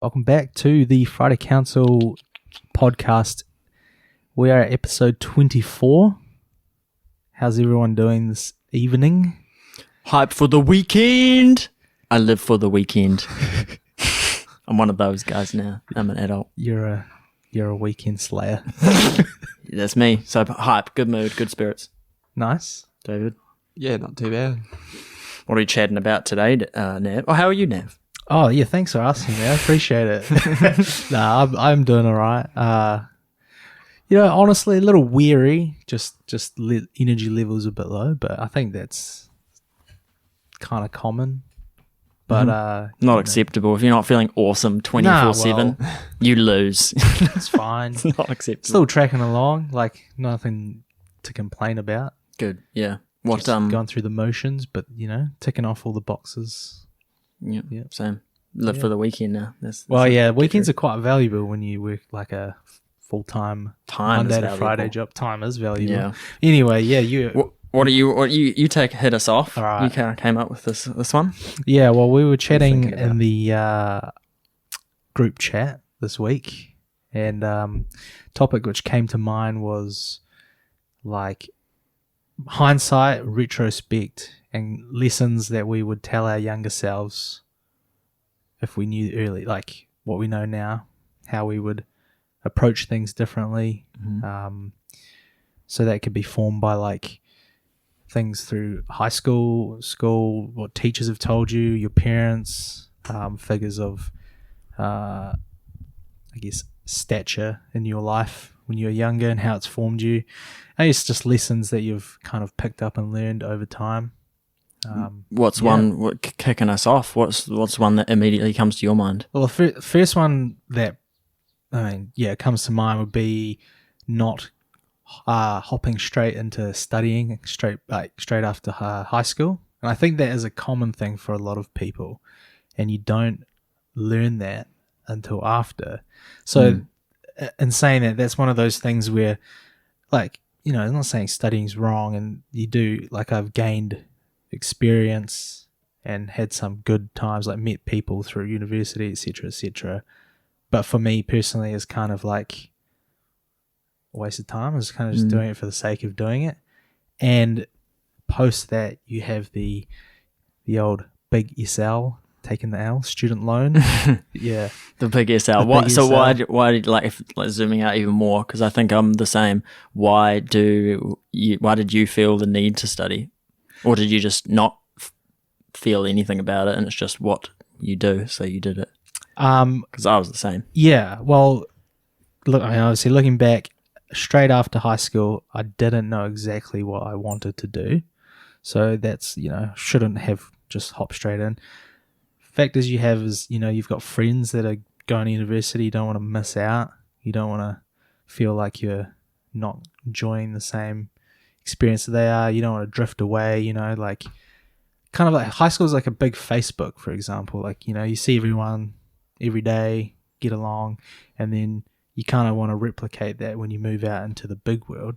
Welcome back to the Friday Council podcast. We are at episode 24. How's everyone doing this evening? Hype for the weekend. I live for the weekend. I'm one of those guys now. I'm an adult. You're a weekend slayer. That's me. So hype, good mood, good spirits. Nice. David? Yeah, not too bad. What are you chatting about today, Nav? Oh, how are you, Nav? Oh, yeah, thanks for asking me. I appreciate it. Nah, I'm doing all right. Honestly, a little weary. Just energy levels a bit low, but I think that's kind of common. But Not acceptable. If you're not feeling awesome 24/7, you lose. it's fine. It's not acceptable. Still tracking along, like nothing to complain about. Good, yeah. What Just going through the motions, but ticking off all the boxes. Yeah, Yep. same. Live for the weekend now. That's weekends are quite valuable when you work like a full-time Monday to Friday job. Time is valuable. Yeah. Anyway, yeah, What you hit us off? All right. You kind of came up with this one. Yeah, well, we were chatting in the group chat this week, and topic which came to mind was like hindsight, retrospect, and lessons that we would tell our younger selves if we knew early, like what we know now, how we would approach things differently. So that could be formed by like things through high school, what teachers have told you, your parents, figures of, I guess, stature in your life when you were younger and how it's formed you. I guess just lessons that you've kind of picked up and learned over time. What's one kicking us off? What's one that immediately comes to your mind? Well, the first one that comes to mind would be not hopping straight into studying straight after high school, and I think that is a common thing for a lot of people, and you don't learn that until after. So, in saying that, that's one of those things where, like, I'm not saying studying's wrong, and you do, like, I've gained experience and had some good times, like met people through university, etc. But for me personally, it's kind of like a waste of time. I was kind of just doing it for the sake of doing it. And post that, you have the old big SL, taking the L, student loan. Yeah, the big SL. Why did if zooming out even more? Because I think I'm the same. Why did you feel the need to study? Or did you just not feel anything about it and it's just what you do, so you did it? Because I was the same. Yeah, well, look, obviously looking back, straight after high school, I didn't know exactly what I wanted to do. So that's, shouldn't have just hopped straight in. Fact is, you've got friends that are going to university, you don't want to miss out. You don't want to feel like you're not enjoying the same experience that they are. You don't want to drift away, like kind of like high school is like a big Facebook, for example. Like, you see everyone every day, get along, and then you kind of want to replicate that when you move out into the big world.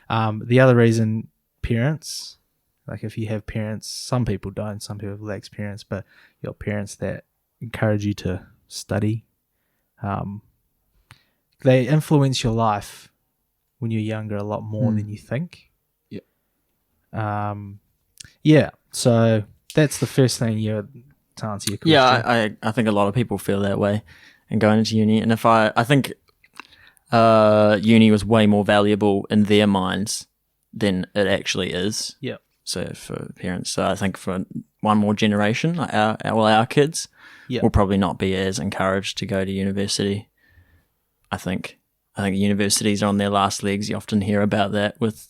The other reason, parents, like if you have parents, some people don't, some people lack parents, but you got parents that encourage you to study. They influence your life when you're younger a lot more than you think. So that's the first thing to answer your question. Yeah, I think a lot of people feel that way and going into uni. And if I think uni was way more valuable in their minds than it actually is. Yeah. So for parents, I think for one more generation, like our kids will probably not be as encouraged to go to university. I think universities are on their last legs. You often hear about that with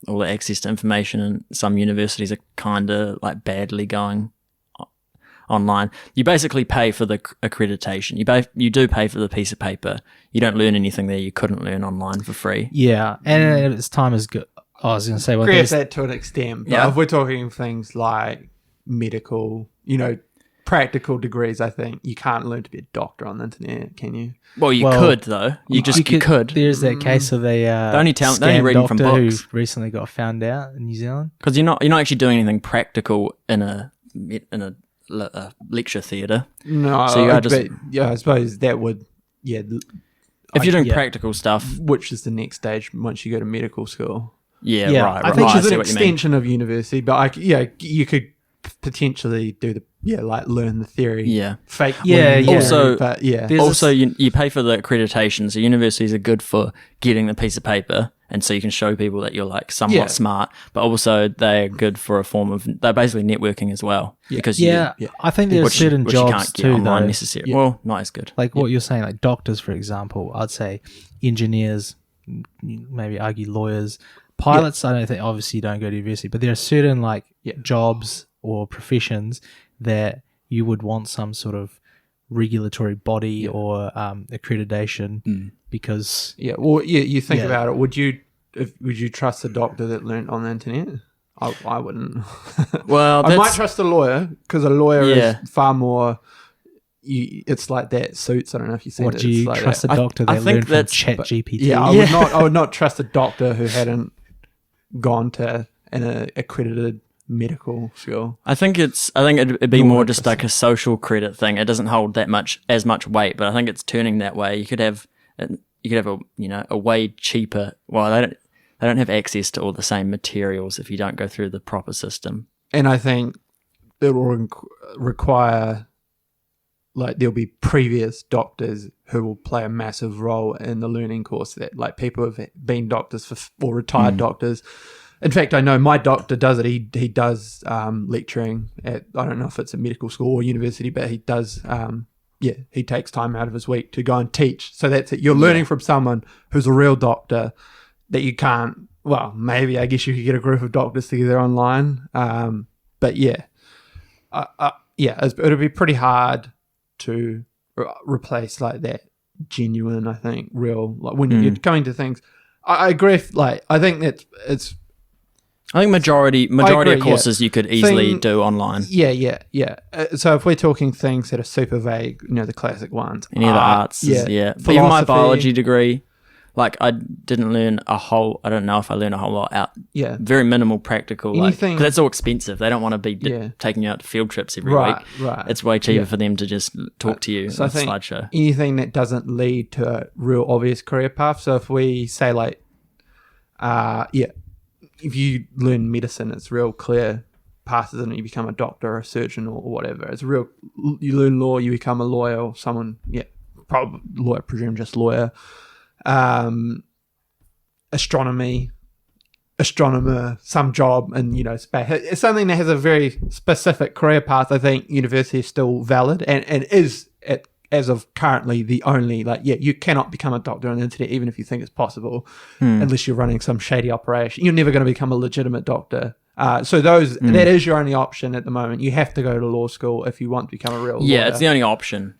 all the access to information, and some universities are kind of like badly going online. You basically pay for the accreditation. You do pay for the piece of paper. You don't learn anything there you couldn't learn online for free. Yeah, and its time is good. I was going to say, well, agree with that to an extent, but Yeah. if we're talking things like medical, practical degrees, I think you can't learn to be a doctor on the internet, can you? Well, you could though. You could. There's that case of the only reading from doctor books. who recently got found out in New Zealand. Because you're not actually doing anything practical in a lecture theatre. No, so you are just, I suppose that would, if you're doing practical stuff, which is the next stage once you go to medical school. Right. I think it's an extension of university, but you could potentially do learn the theory. Fake. Also, but also you pay for the accreditation, so universities are good for getting the piece of paper, and so you can show people that you're like somewhat smart. But also they're good for a form of, they're basically networking as well. Because I think there are certain which jobs you can't get too, online though. necessarily. Well, not as good. Like what you're saying, like doctors, for example. I'd say engineers, maybe argue lawyers. Pilots, I don't think, obviously don't go to university, but there are certain jobs or professions that you would want some sort of regulatory body or accreditation because you think about it. Would you trust a doctor that learned on the internet? I wouldn't. Well, I might trust a lawyer because a lawyer is far more. It's like that Suits. I don't know if you see. What do you trust a doctor that learned from ChatGPT? Yeah, I would not trust a doctor who hadn't gone to an accredited medical school. I think it'd be more just like a social credit thing. It doesn't hold as much weight, but I think it's turning that way. You could have a way cheaper. Well, they don't have access to all the same materials if you don't go through the proper system. And I think it will require, there'll be previous doctors who will play a massive role in the learning course, that people who have been doctors or retired doctors. In fact, I know my doctor does it. He does lecturing at, I don't know if it's a medical school or university, but he does, he takes time out of his week to go and teach. So that's it. You're learning from someone who's a real doctor that you can't, well, maybe I guess you could get a group of doctors together online. But it would be pretty hard to replace that genuine, I think, real, when you're coming to things. I agree. I think that it's. I think majority of courses you could easily do online. Yeah. So if we're talking things that are super vague, the classic ones. Any of the arts, Even my biology degree, I didn't learn a whole. I don't know if I learned a whole lot out. Yeah. Very minimal practical. Because that's all expensive. They don't want to be taking you out to field trips every week. Right. It's way cheaper for them to just talk to you on a slideshow. Anything that doesn't lead to a real obvious career path. So if we say if you learn medicine, it's real clear paths, and you become a doctor or a surgeon or whatever. It's real. You learn law, you become a lawyer or someone. Yeah, probably lawyer. Presume just lawyer. Astronomy, astronomer, some job, and space. It's something that has a very specific career path. I think university is still valid and is as of currently the only you cannot become a doctor on the internet even if you think it's possible unless you're running some shady operation. You're never going to become a legitimate doctor. So that is your only option at the moment. You have to go to law school if you want to become a real lawyer. Yeah, it's the only option.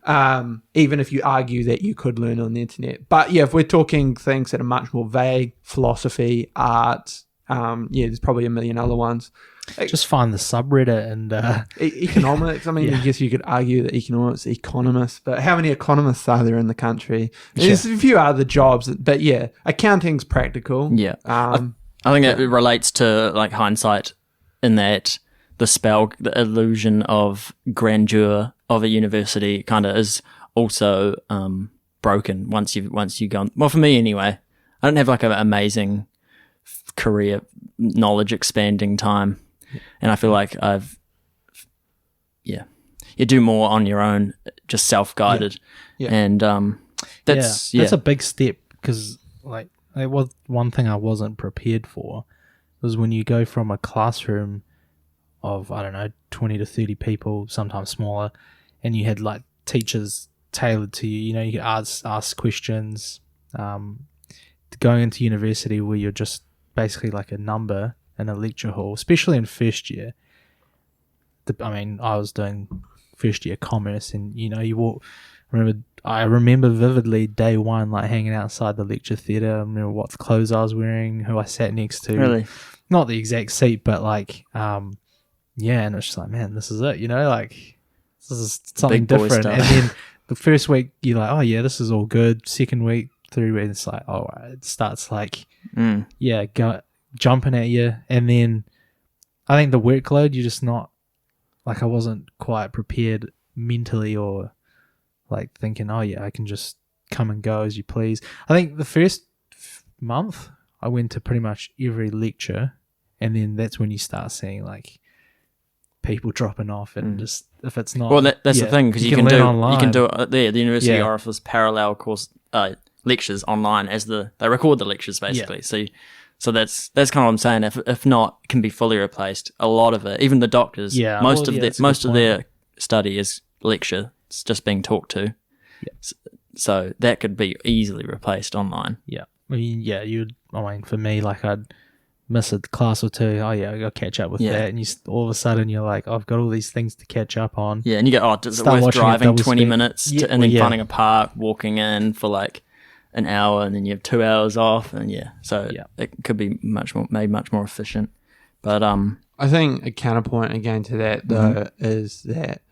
Even if you argue that you could learn on the internet. But if we're talking things that are much more vague, philosophy, art, there's probably a million other ones. Just find the subreddit and economics. I mean, I guess you could argue that economists, but how many economists are there in the country? There's a few other jobs, but accounting's practical. Yeah, I think it relates to Hindsight in that the illusion of grandeur of a university kind of is also broken once you've gone. Well, for me anyway, I don't have an amazing career knowledge expanding time. And I feel like you do more on your own, just self-guided. Yeah. And that's a big step because it was one thing I wasn't prepared for was when you go from a classroom of, 20 to 30 people, sometimes smaller, and you had teachers tailored to you, you could ask questions, going into university where you're just basically a number in a lecture hall, especially in first year. I was doing first year commerce, and you walk. I remember vividly day one, hanging outside the lecture theatre. I remember what clothes I was wearing, who I sat next to. Really, not the exact seat, but and it's just man, this is it. This is something different. And then the first week you're oh yeah, this is all good. Second week, third week, it's it starts jumping at you, and then I think the workload, you're just not like I wasn't quite prepared mentally, or like thinking, oh yeah, I can just come and go as you please. I think the first month I went to pretty much every lecture, and then that's when you start seeing like people dropping off, and just if it's not, well, that's the thing, because you can do it there. The university offers parallel course lectures online as they record the lectures basically. So that's kind of what I'm saying. If not, it can be fully replaced. A lot of it, even the doctors, most of their study is lecture. It's just being talked to. So that could be easily replaced online. Yeah. I mean, for me, like I'd miss a class or two. Oh yeah, I got to catch up with that, and all of a sudden you're like, I've got all these things to catch up on. Yeah, and you go, is it worth driving 20 minutes and then finding a park, walking in for like an hour, and then you have 2 hours off, and it could be made much more efficient. But I think a counterpoint again to that though is that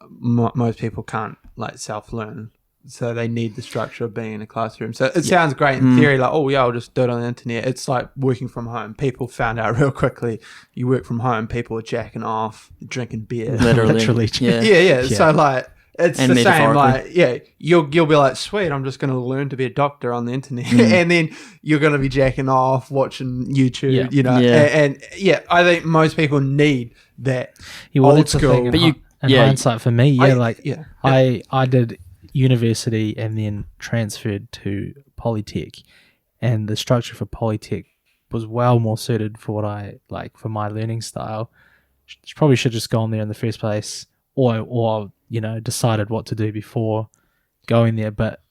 most people can't like self-learn. So they need the structure of being in a classroom. So it sounds great in theory, like, oh yeah, I'll just do it on the internet. It's like working from home. People found out real quickly, you work from home, people are jacking off, drinking beer. Literally. Yeah. So like, it's the same, like, you'll be like, sweet, I'm just going to learn to be a doctor on the internet. And then you're going to be jacking off, watching YouTube, And I think most people need that old school. But in hindsight for me, I did university and then transferred to Polytech, and the structure for Polytech was well more suited for what I like for my learning style. Probably should have just gone there in the first place, or decided what to do before going there, but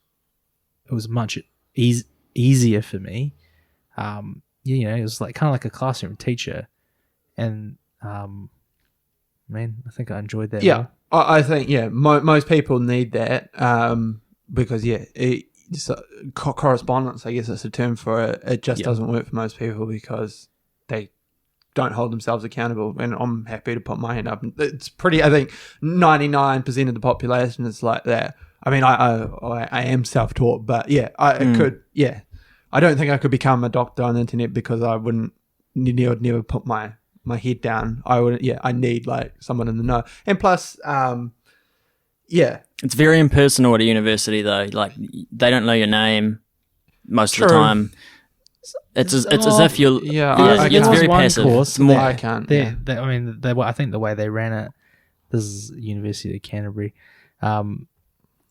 it was much easier for me. It was like kind of like a classroom teacher, and I think I enjoyed that. Yeah. I think, most people need that because, correspondence, I guess that's a term for it. It just doesn't work for most people because they don't hold themselves accountable. And I'm happy to put my hand up. It's pretty, I think 99% of the population is like that. I mean, I am self-taught, but I could, I don't think I could become a doctor on the internet because I would never put my head down. I need like someone in the know. And plus, it's very impersonal at a university though. Like they don't know your name most of the time. It's as if you're. It's very passive. Course I can't. I think the way they ran it. This is University of Canterbury.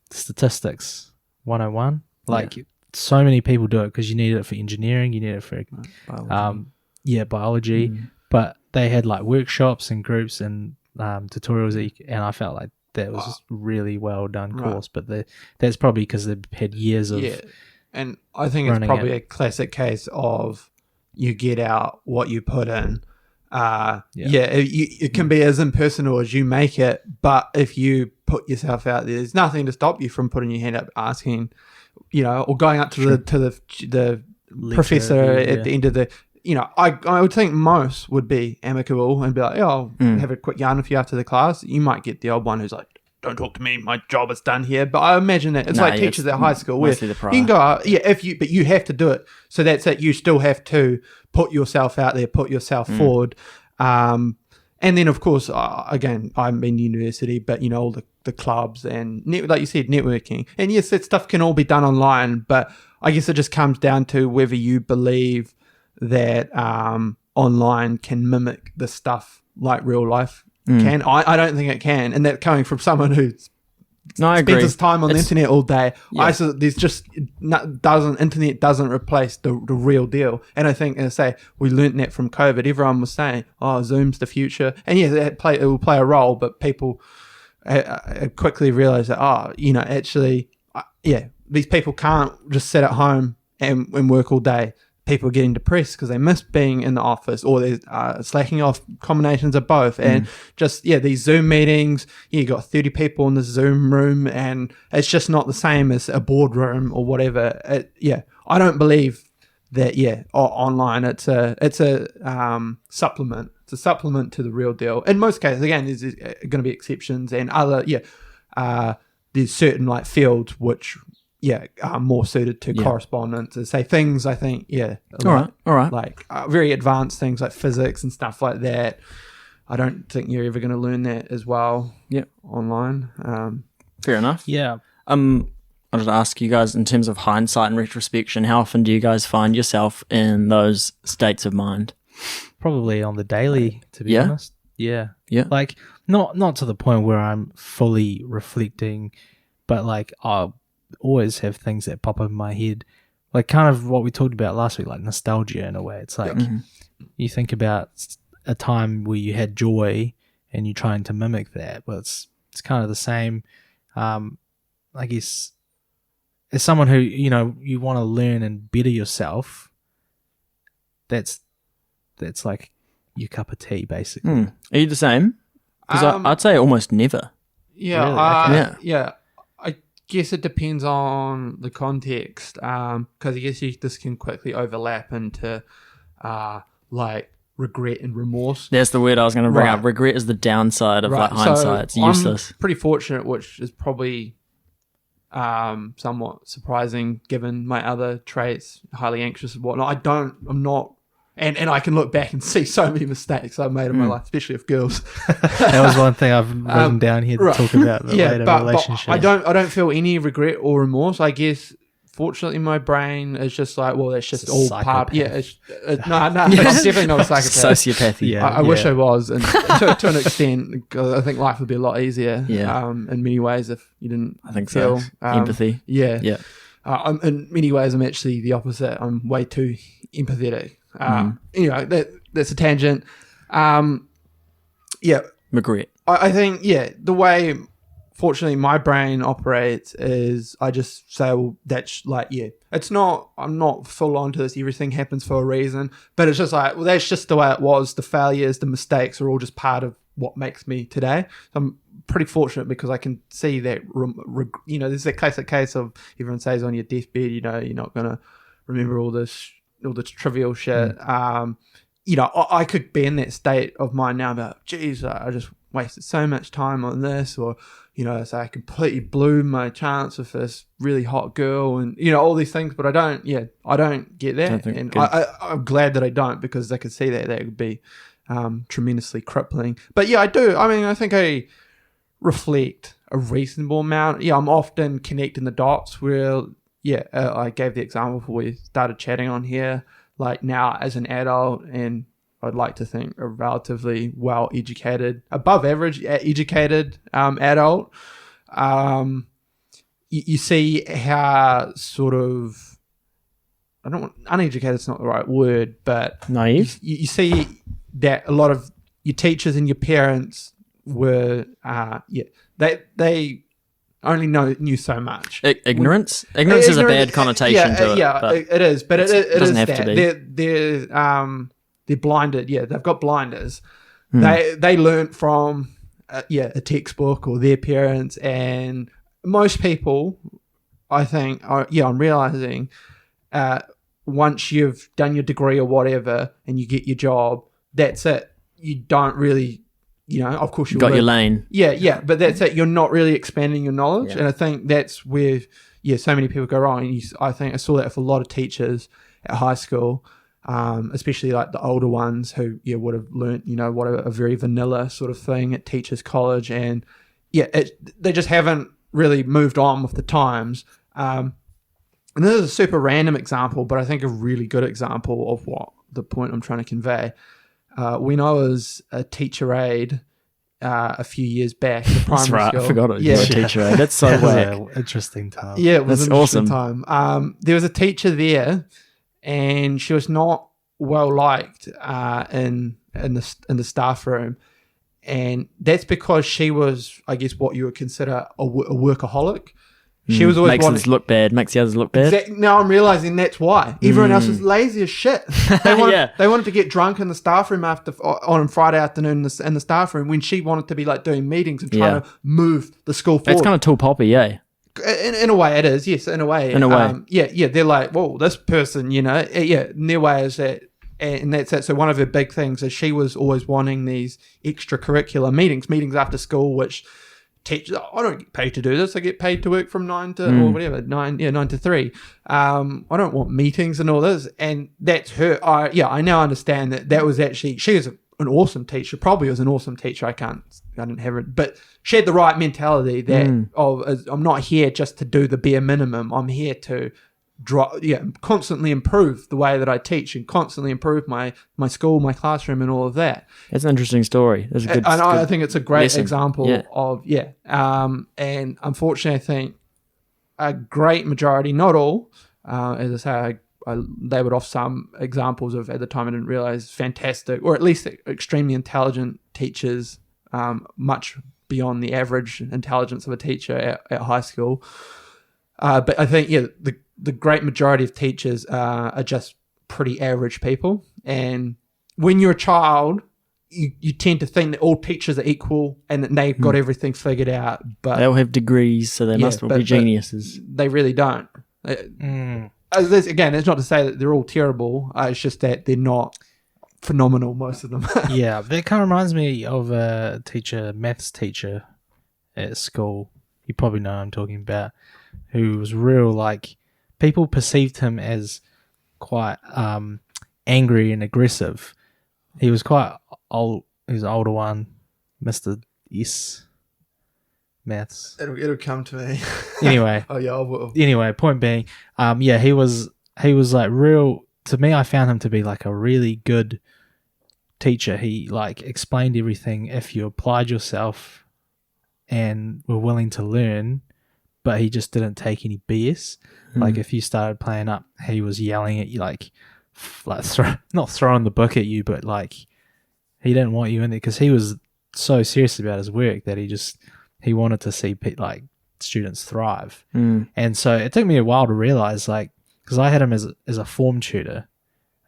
Statistics 101. Like so many people do it because you need it for engineering. You need it for biology. But they had like workshops and groups and tutorials, and I felt like that was just really well done course. But that's probably because they've had years of and I think it's probably a classic case of you get out what you put in. It can be as impersonal as you make it, but if you put yourself out there's nothing to stop you from putting your hand up, asking, or going up to the professor at the end of the. I would think most would be amicable and be like, I'll have a quick yarn with you after the class. You might get the old one who's like, don't talk to me, my job is done here. But I imagine that it's like teachers at high school where you can go, but you have to do it. So that's it. You still have to put yourself out there, put yourself forward. And then, of course, again, I'm in university, but, all the clubs and, like you said, networking. And yes, that stuff can all be done online, but I guess it just comes down to whether you believe that online can mimic the stuff like real life can. I don't think it can, and that coming from someone who spends his time on the internet all day. There's just internet doesn't replace the real deal. And I think, as I say, we learnt that from COVID. Everyone was saying, Zoom's the future, and it will play a role, but people quickly realized that these people can't just sit at home and work all day. People are getting depressed because they miss being in the office, or they're slacking off, combinations of both. And these Zoom meetings, you got 30 people in the Zoom room, and it's just not the same as a boardroom or whatever. I don't believe that, online, it's a supplement. It's a supplement to the real deal. In most cases, again, there's going to be exceptions, and other, there's certain like fields which are more suited to correspondence. Say things, I think, all right, like very advanced things like physics and stuff like that. I don't think you're ever going to learn that as well. Yeah. Online. Fair enough. Yeah. I wanted to ask you guys, in terms of hindsight and retrospection, how often do you guys find yourself in those states of mind? Probably on the daily, to be honest. Yeah. Yeah. Like, not to the point where I'm fully reflecting, but like I'll always have things that pop up in my head. Like kind of what we talked about last week, like nostalgia in a way. It's like you think about a time where you had joy and you're trying to mimic that, but it's kind of the same. I guess as someone who, you know, you want to learn and better yourself, that's like your cup of tea, basically. Are you the same? Because I'd say almost never. Yeah, Really? Okay. yeah. I guess it depends on the context, because I guess this can quickly overlap into like regret and remorse. That's the word I was going to bring up. Regret is the downside of like hindsight. It's useless. I'm pretty fortunate, which is probably somewhat surprising given my other traits, highly anxious and whatnot. I'm not. And I can look back and see so many mistakes I've made in my life, especially with girls. That was one thing I've written down here to talk about the later relationship. But I don't feel any regret or remorse. I guess fortunately my brain is just like, well, that's just all part. Yeah, no, it's definitely not a psychopath. Sociopathy. Yeah, I wish I was, and to an extent, 'cause I think life would be a lot easier. In many ways if you didn't. I think feel, so. Empathy. Yeah. In many ways, I'm actually the opposite. I'm way too empathetic. Anyway, that's a tangent. Regret. I think, the way, fortunately, my brain operates is I just say, well, that's like, it's not, I'm not full on to this, everything happens for a reason, but it's just like, well, that's just the way it was. The failures, the mistakes are all just part of what makes me today. So I'm pretty fortunate because I can see that, there's that classic case of everyone says on your deathbed, you're not going to remember all the trivial shit. I could be in that state of mind now about, geez, I just wasted so much time on this, or, so I completely blew my chance with this really hot girl and, all these things, but I don't get that. And I'm glad that I don't, because I could see that would be tremendously crippling. But I do. I mean, I think I reflect a reasonable amount. I'm often connecting the dots where, I gave the example before we started chatting on here, like now as an adult, and I'd like to think a relatively well-educated, above average educated adult, you see how sort of, uneducated is not the right word, but naive. You see that a lot of your teachers and your parents were, they only knew so much. Ignorance is a bad connotation to it. It is, but it doesn't is have to be. They're blinded. They've got blinders. Hmm. They learnt from a textbook or their parents, and most people, I think, I'm realizing, once you've done your degree or whatever and you get your job, that's it. You don't really. Of course you got your lane. But that's it. You're not really expanding your knowledge, and I think that's where so many people go wrong. And I think I saw that for a lot of teachers at high school, especially like the older ones who would have learnt what a very vanilla sort of thing at teachers college, and they just haven't really moved on with the times. And this is a super random example, but I think a really good example of what the point I'm trying to convey. When I was a teacher aide a few years back in the primary school. That's right, I forgot it. Yeah, teacher aide. That's so whack. An interesting time. Yeah, it was That's an interesting awesome. time. There was a teacher there, and she was not well liked in the staff room, and that's because she was, I guess, what you would consider a workaholic. She was always makes the others look bad. Now I'm realizing that's why everyone else is lazy as shit. They wanted to get drunk in the staff room on Friday afternoon in the staff room, when she wanted to be like doing meetings and trying to move the school forward. That's kind of tall poppy, In a way, it is. Yes, in a way. They're like, well, this person, in their way is that, and that's it. So one of her big things is she was always wanting these extracurricular meetings after school, which. Teachers, I don't get paid to do this. I get paid to work from 9 to or whatever, 9 to 3. I don't want meetings and all this, and that's her. I now understand that was actually, she was an an awesome teacher. Probably was an awesome teacher. I didn't have it, but she had the right mentality that I'm not here just to do the bare minimum. I'm here to constantly improve the way that I teach and constantly improve my school, my classroom, and all of that. It's an interesting story. It's a good, I think it's a great lesson. example of and unfortunately, I think a great majority, not all, as I say, I labelled off some examples of, at the time I didn't realise, fantastic or at least extremely intelligent teachers, much beyond the average intelligence of a teacher at high school. But I think the great majority of teachers are just pretty average people, and when you're a child, you tend to think that all teachers are equal and that they've got everything figured out. But they all have degrees, so they must be geniuses. They really don't. Again, it's not to say that they're all terrible. It's just that they're not phenomenal, most of them. Yeah, that kind of reminds me of a maths teacher at school. You probably know who I'm talking about, who was real, like, people perceived him as quite angry and aggressive. He was quite old. He was an older one, Mr. S. Maths. It'll come to me. Anyway. Oh yeah, I will. Anyway, point being, he was like real. To me, I found him to be like a really good teacher. He like explained everything if you applied yourself and were willing to learn, but he just didn't take any BS. Like if you started playing up, he was yelling at you, like not throwing the book at you, but like he didn't want you in there because he was so serious about his work that he wanted to see like students thrive. And so it took me a while to realize, like, because I had him as a form tutor,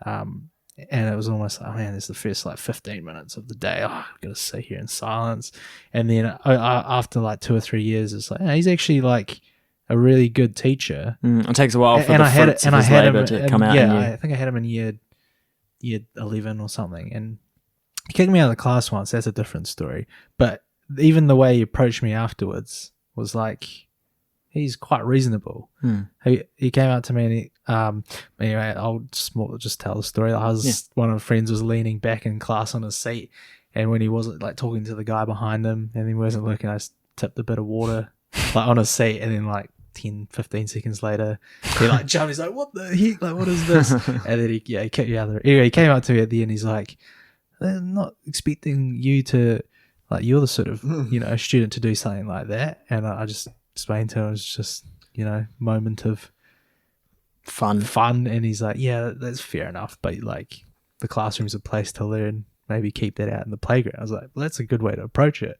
and it was almost like, oh man, it's the first like 15 minutes of the day. Oh, I've got to sit here in silence. And then after like 2 or 3 years, it's like, he's actually like a really good teacher. It takes a while for the fruits of his labour to come out. Yeah, I think I had him in year 11 or something, and he kicked me out of the class once. That's a different story. But even the way he approached me afterwards was like, he's quite reasonable. He came out to me and anyway, I'll just tell the story. One of my friends was leaning back in class on his seat, and when he wasn't like talking to the guy behind him and he wasn't looking, I tipped a bit of water like on his seat, and then like 10-15 seconds later he like jumped. He's like, what the heck, like what is this? And then he kicked me out of there. Anyway, he came up to me at the end. He's like, they're not expecting you to, like, you're the sort of student to do something like that. And I just explained to him, it was just moment of fun. And he's like, yeah, that's fair enough, but like the classroom's a place to learn, maybe keep that out in the playground. I was like, well, that's a good way to approach it.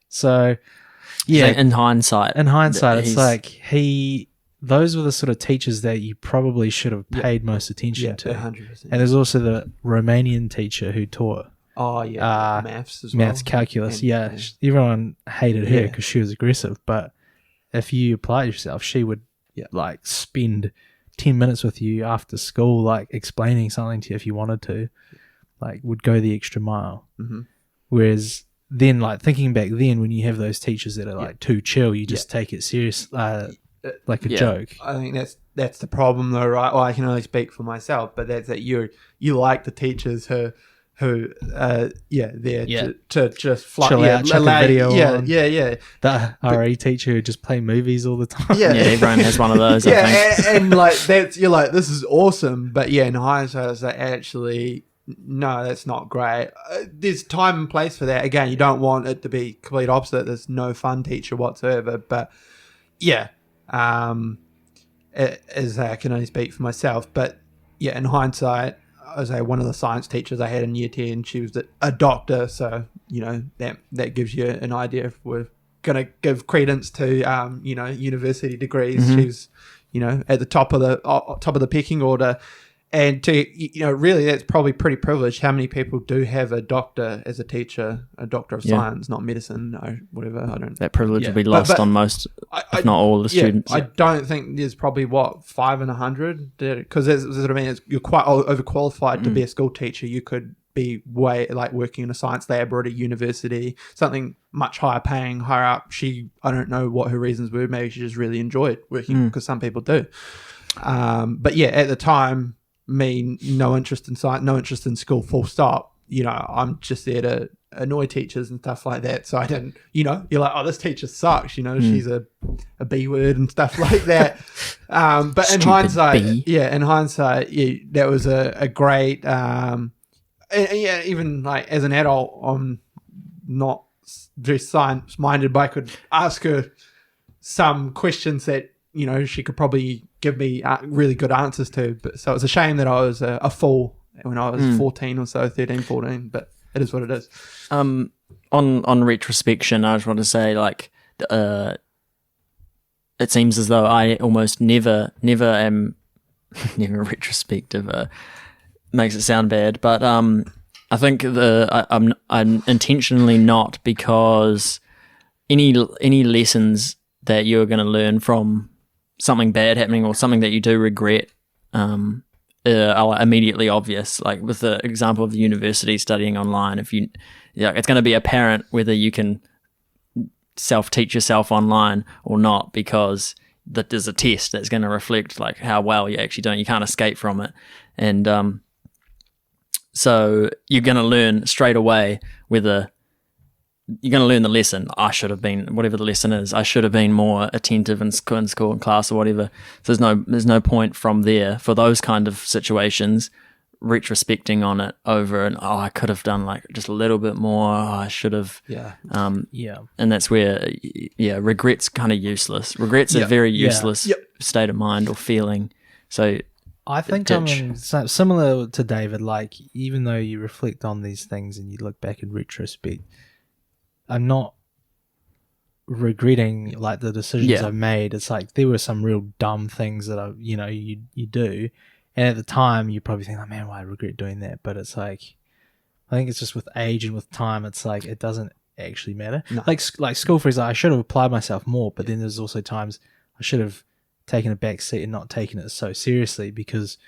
So in hindsight, it's like those were the sort of teachers that you probably should have paid most attention to. 100%. And there's also the Romanian teacher who taught maths as well. Maths, calculus. Everyone hated her because she was aggressive, but if you applied yourself, she would like spend 10 minutes with you after school, like explaining something to you if you wanted to, like would go the extra mile. Whereas then, like thinking back then, when you have those teachers that are like too chill, you just take it serious, like a joke. I think that's the problem, though, right? Well, I can only speak for myself, but that's that you like the teachers who to just chill out, chuck a video on. The but, RE teacher who just play movies all the time. Everyone has one of those. I think. And like you're like, this is awesome, but in hindsight, it's like, actually, no, that's not great. There's time and place for that. Again, you don't want it to be complete opposite. There's no fun teacher whatsoever. But as I can only speak for myself. But in hindsight, I was one of the science teachers I had in year 10. She was a doctor, so that gives you an idea if we're going to give credence to university degrees. She was at the top of the pecking order. And to really, that's probably pretty privileged. How many people do have a doctor as a teacher, a doctor of science, not medicine or whatever? I don't. That privilege will be lost on most, if not all, the students. I don't think there's probably 5 in 100, because that's what I mean. You're quite overqualified to be a school teacher. You could be working in a science lab or at a university, something much higher paying, higher up. I don't know what her reasons were. Maybe she just really enjoyed working, because some people do. But at the time, no interest in science, no interest in school, full stop. I'm just there to annoy teachers and stuff like that. So I didn't, you're like, oh, this teacher sucks, she's a B word and stuff like that. But in hindsight, that was a great, even like as an adult, I'm not very science-minded, but I could ask her some questions that, she could probably give me really good answers to. But so it's a shame that I was a fool when I was 14 or so, 13, 14, but it is what it is. On retrospection, I just want to say, like, it seems as though I almost never am never retrospective. Makes it sound bad, but I think I'm intentionally not, because any lessons that you're going to learn from something bad happening or something that you do regret are immediately obvious. Like with the example of the university studying online, it's going to be apparent whether you can self-teach yourself online or not, because there's a test that's going to reflect like how well you're actually doing. You can't escape from it, and so you're going to learn straight away whether you're going to learn the lesson. I should have been, whatever the lesson is, I should have been more attentive in school and class or whatever. So there's no point from there for those kind of situations retrospecting on it over and I could have done like just a little bit more. I should have. And that's where regret's kind of useless. Regret's a very useless state of mind or feeling. So I think I'm similar to David. Like, even though you reflect on these things and you look back in retrospect, I'm not regretting like the decisions I've made. It's like there were some real dumb things that you do, and at the time you probably think, oh man, why I regret doing that. But it's like, I think it's just with age and with time, it's like it doesn't actually matter. No. Like school, for example, I should have applied myself more, but then there's also times I should have taken a back seat and not taken it so seriously, because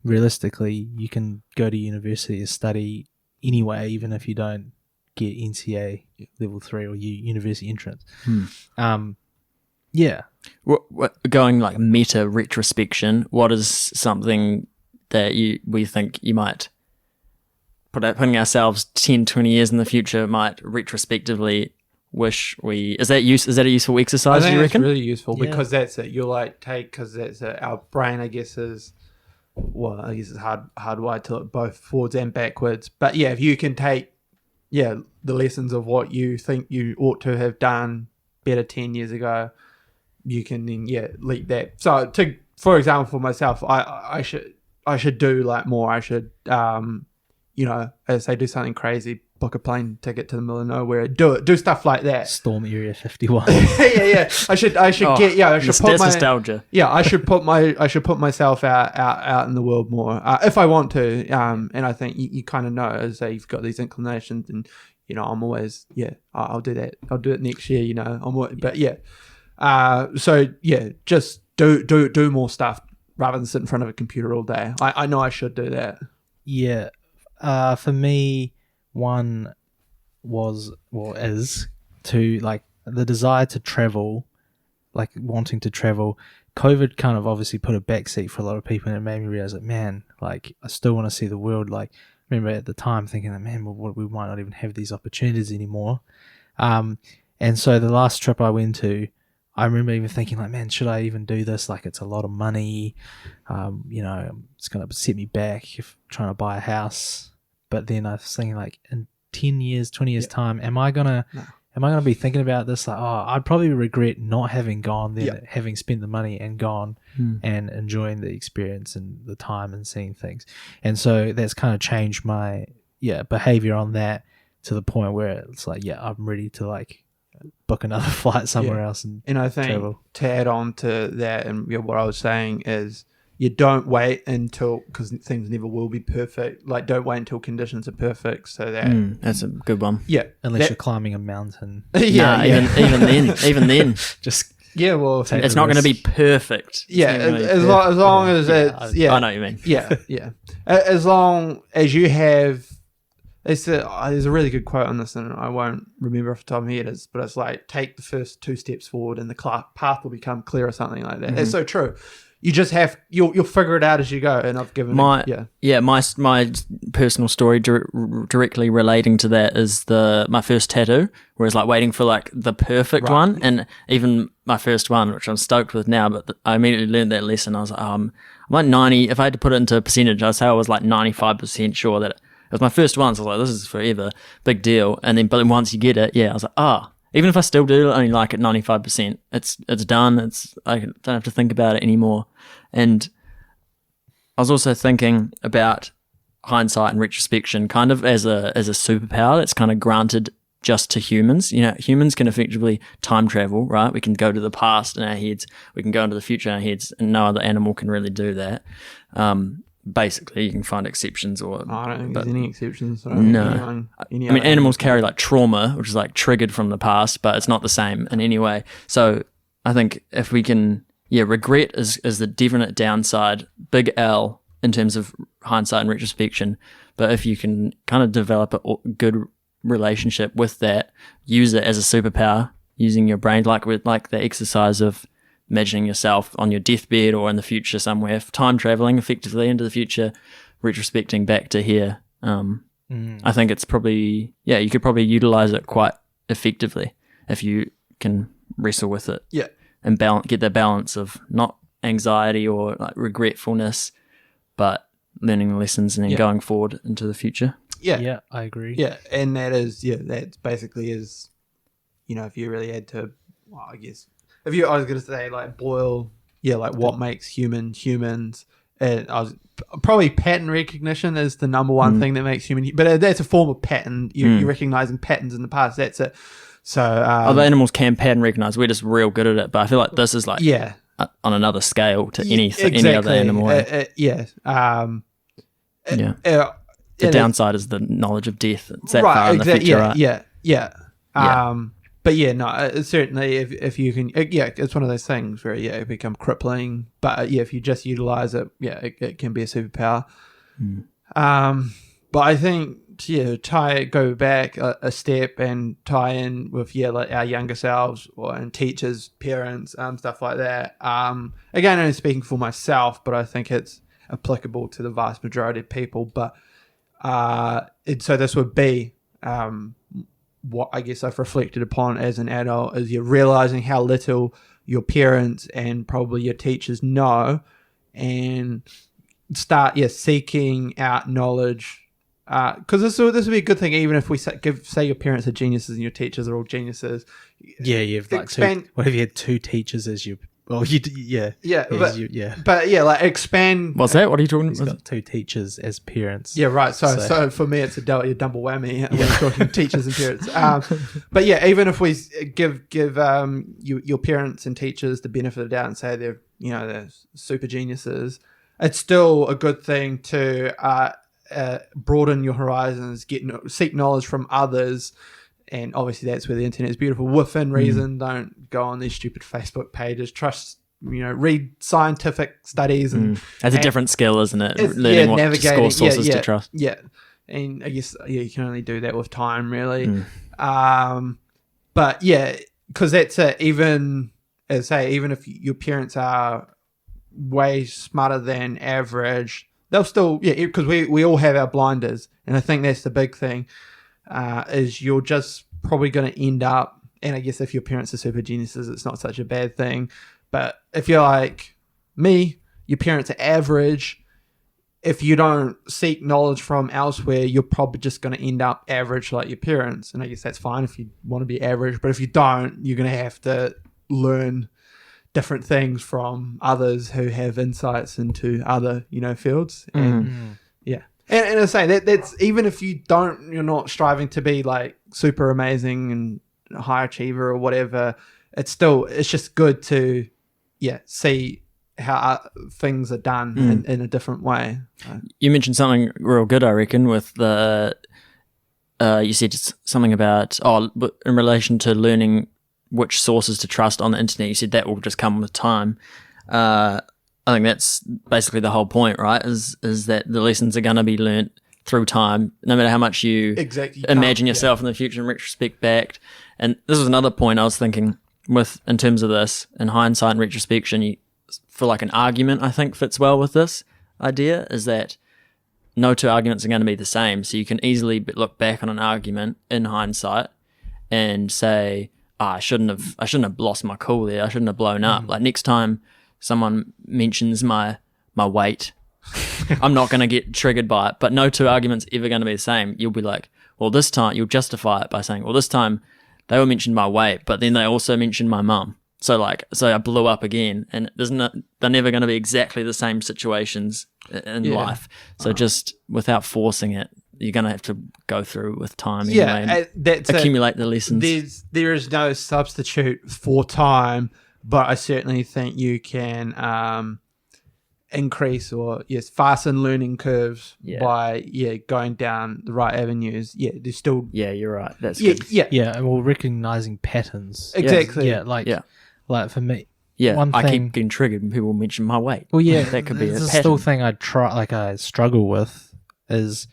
realistically you can go to university and study anyway, even if you don't get NCA level 3 or university entrance. Going like meta retrospection, what is something that we think you might putting ourselves 10, 20 years in the future might retrospectively wish is that a useful exercise? I think you reckon? It's really useful because that's it. You're like because that's it. Our brain, I guess, is it's hardwired to look both forwards and backwards. But if you can take the lessons of what you think you ought to have done better 10 years ago, you can then leap that. So for example, for myself, I should do like more. I should as I do something crazy, book a plane ticket to the middle of nowhere, do stuff like that. Storm Area 51. I should get I should put that's nostalgia. I should put myself out in the world more if I want to. And I think you kind of know as you've got these inclinations, and I'm always I'll do that. I'll do it next year. Just do more stuff rather than sit in front of a computer all day. I know I should do that. Yeah. For me, one is to like the desire to travel, like wanting to travel. COVID kind of obviously put a backseat for a lot of people, and it made me realize that, man, like I still want to see the world. Like, I remember at the time thinking that, man, we might not even have these opportunities anymore. And so the last trip I went to, I remember even thinking like, man, should I even do this? Like, it's a lot of money. It's going to set me back if trying to buy a house. But then I was thinking like, in 10 years, 20 years time, am I going to be thinking about this? Like, I'd probably regret not having gone then, having spent the money and gone and enjoying the experience and the time and seeing things. And so that's kind of changed my behavior on that to the point where it's like, I'm ready to like book another flight somewhere else and I think travel. To add on to that, and what I was saying is, you don't wait until, because things never will be perfect. Like, don't wait until conditions are perfect. So that's a good one. Yeah, unless you're climbing a mountain. Even then, just it's not going to be perfect. As long as it's I know what you mean. As long as you have. There's a really good quote on this, and I won't remember off the top of my head, but it's like, take the first 2 steps forward and the path will become clear, or something like that. It's so true. you just you'll figure it out as you go. And I've given my personal story directly relating to that is my first tattoo, whereas like waiting for like the perfect one, and even my first one, which I'm stoked with now, but I immediately learned that lesson. I was like, I'm like 90. If I had to put it into a percentage, I'd say I was like 95% sure that it was my first one. So I was like, this is forever, big deal. And then, but then once you get it, I was like, even if I still do only like it 95%, it's done. I don't have to think about it anymore. And I was also thinking about hindsight and retrospection kind of as a superpower that's kind of granted just to humans. You know, humans can effectively time travel, right? We can go to the past in our heads, we can go into the future in our heads, and no other animal can really do that. Basically, you can find exceptions, or I don't think there's any exceptions. No, I mean animals carry like trauma, which is like triggered from the past, but it's not the same in any way. So I think if we can, regret is the definite downside, big L in terms of hindsight and retrospection. But if you can kind of develop a good relationship with that, use it as a superpower, using your brain, like the exercise of imagining yourself on your deathbed or in the future somewhere, time traveling effectively into the future, retrospecting back to here. I think it's probably, you could probably utilize it quite effectively if you can wrestle with it. Yeah. And get the balance of not anxiety or like regretfulness, but learning the lessons and then going forward into the future. Yeah. Yeah, I agree. Yeah. And that basically is, if you really had to, I guess, I was going to say like boil, what makes humans, and I was probably pattern recognition is the number one thing that makes human, but that's a form of pattern. You're recognizing patterns in the past. That's it. So other animals can pattern recognize. We're just real good at it. But I feel like this is like on another scale to any other animal. The downside is the knowledge of death. It's that far in the future, right? But certainly if you can, it's one of those things where it become crippling. But if you just utilize it, it can be a superpower. But I think go back a step and tie in with like our younger selves and teachers, parents, stuff like that. Again, I'm speaking for myself, but I think it's applicable to the vast majority of people. But so this would be what I guess I've reflected upon as an adult, is you're realizing how little your parents and probably your teachers know, and start seeking out knowledge. Because this would be a good thing, even if we say your parents are geniuses and your teachers are all geniuses. Yeah, you've like what if you had two teachers as you? Well, like expand. What's that? What are you talking about? He's got two teachers as parents. Yeah, right. So for me, it's a double whammy when we're talking teachers and parents. But even if we give your parents and teachers the benefit of the doubt and say they're super geniuses, it's still a good thing to broaden your horizons, seek knowledge from others. And obviously that's where the internet is beautiful, within reason. Don't go on these stupid Facebook pages. Trust, read scientific studies. And that's a different skill, isn't it? Learning what navigating sources to trust. Yeah. And I guess you can only do that with time, really. But because that's it. Even if your parents are way smarter than average, they'll still, because we all have our blinders. And I think that's the big thing. Is you're just probably going to end up, and I guess if your parents are super geniuses, it's not such a bad thing. But if you're like me, your parents are average, if you don't seek knowledge from elsewhere, you're probably just going to end up average like your parents. And I guess that's fine if you want to be average, but if you don't, you're going to have to learn different things from others who have insights into other, fields. And And I say that's even if you're not striving to be like super amazing and a high achiever or whatever, it's just good to see how things are done in a different way. You mentioned something real good, I reckon, with the you said something about in relation to learning which sources to trust on the internet. You said that will just come with time. I think that's basically the whole point, right? Is that the lessons are going to be learnt through time, no matter how much you imagine yourself in the future and retrospect back. And this was another point I was thinking in terms of this, in hindsight and retrospection, for like an argument, I think fits well with this idea, is that no two arguments are going to be the same. So you can easily look back on an argument in hindsight and say, I shouldn't have lost my cool there. I shouldn't have blown up. Like next time someone mentions my weight, I'm not going to get triggered by it. But no two arguments ever going to be the same. You'll be like, well, this time you'll justify it by saying, well, this time they were mentioned my weight, but then they also mentioned my mum. So I blew up again, and they're never going to be exactly the same situations in life. So just without forcing it, you're going to have to go through with time anyway, and accumulate the lessons. There is no substitute for time, but I certainly think you can increase or fasten learning curves by going down the right avenues. There's still you're right. That's good. And we're recognizing patterns. Exactly. Like for me, I keep getting triggered when people mention my weight. Well, that could be a pattern. Still thing I struggle with is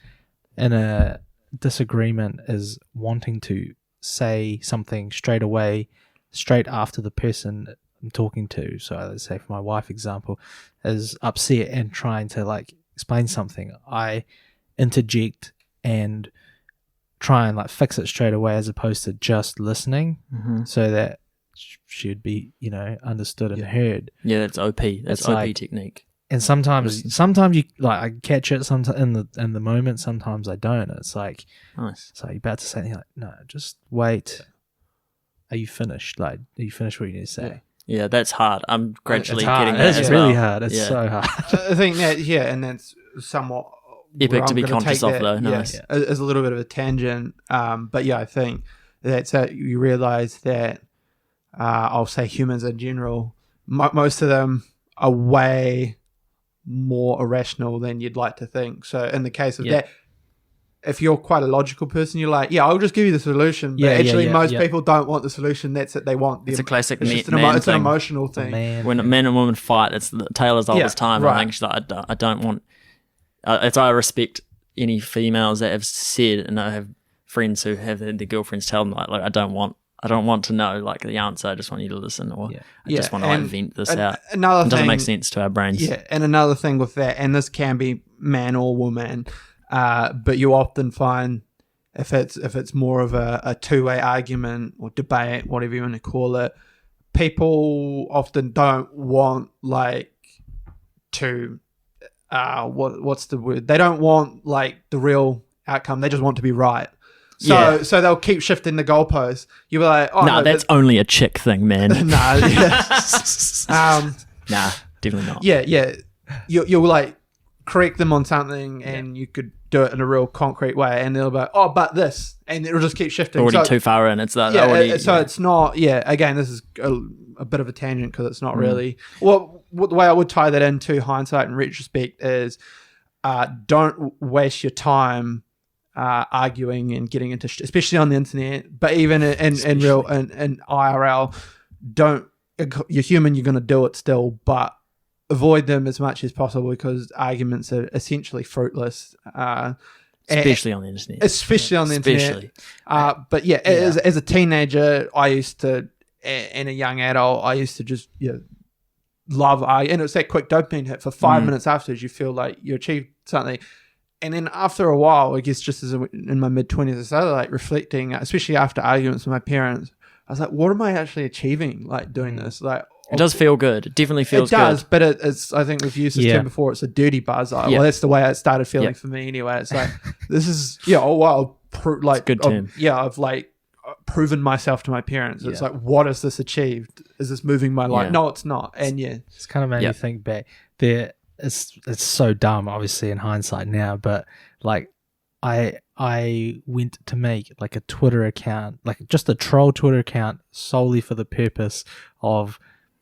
in a disagreement is wanting to say something straight away, straight after the person I'm talking to. So let's say for my wife example, is upset and trying to like explain something. I interject and try and like fix it straight away as opposed to just listening, so that should be understood and heard. That's OP. That's it's OP like, technique. And sometimes you like I catch it sometimes in the moment. Sometimes I don't. It's like nice. So you're about to say anything, like, no, just wait. Are you finished? Like, are you finished what you need to say? Yeah, that's hard. I'm gradually getting that. It's really hard. It's so hard. I think that and that's somewhat epic to be conscious of, though. Nice. As a little bit of a tangent, but I think that's you realize that I'll say humans in general, most of them are way more irrational than you'd like to think. So in the case of that, if you're quite a logical person, you're like, I'll just give you the solution. But actually, most people don't want the solution. That's it. They want it's a classic it's man it's thing. an emotional thing. When a man and woman fight, it's the tale as old as time. Right. I think she's like, I don't want. I respect any females that have said, and I have friends who have their girlfriends tell them like I don't want to know like the answer. I just want you to listen, or I just want to like vent this out. It doesn't make sense to our brains. Yeah, and another thing with that, and this can be man or woman, but you often find if it's more of a two-way argument or debate, whatever you want to call it, people often don't want like to what's the word? They don't want like the real outcome. They just want to be right. So they'll keep shifting the goalposts. You'll be like, oh, no, that's only a chick thing, man. Nah, definitely not. You'll like correct them on something, and you could do it in a real concrete way, and they'll be like, oh, but this, and it'll just keep shifting. Already too far in. It's that. It's not. Again, this is a bit of a tangent because it's not really. Well, the way I would tie that into hindsight and retrospect is, don't waste your time arguing and getting into, especially on the internet, but even in real in IRL, you're human. You're going to do it still, but avoid them as much as possible because arguments are essentially fruitless. Especially on the internet. Especially on the internet. But as a teenager, I used to, and a young adult, I used to just love arguing. And it's that quick dopamine hit for 5 minutes afterwards. You feel like you achieved something. And then after a while, I guess just as in my mid-20s, I started like reflecting, especially after arguments with my parents. I was like, what am I actually achieving like doing this? Like, it does feel good. It definitely feels good. It does, but it's, I think we've used this term before, it's a dirty buzz. Well, that's the way it started feeling for me anyway. It's like, this is, like, good term. I've like proven myself to my parents. It's like, what has this achieved? Is this moving my life? No, it's not. And it's kind of made me think back there. It's so dumb, obviously, in hindsight now, but like I went to make like a Twitter account, like just a troll Twitter account solely for the purpose of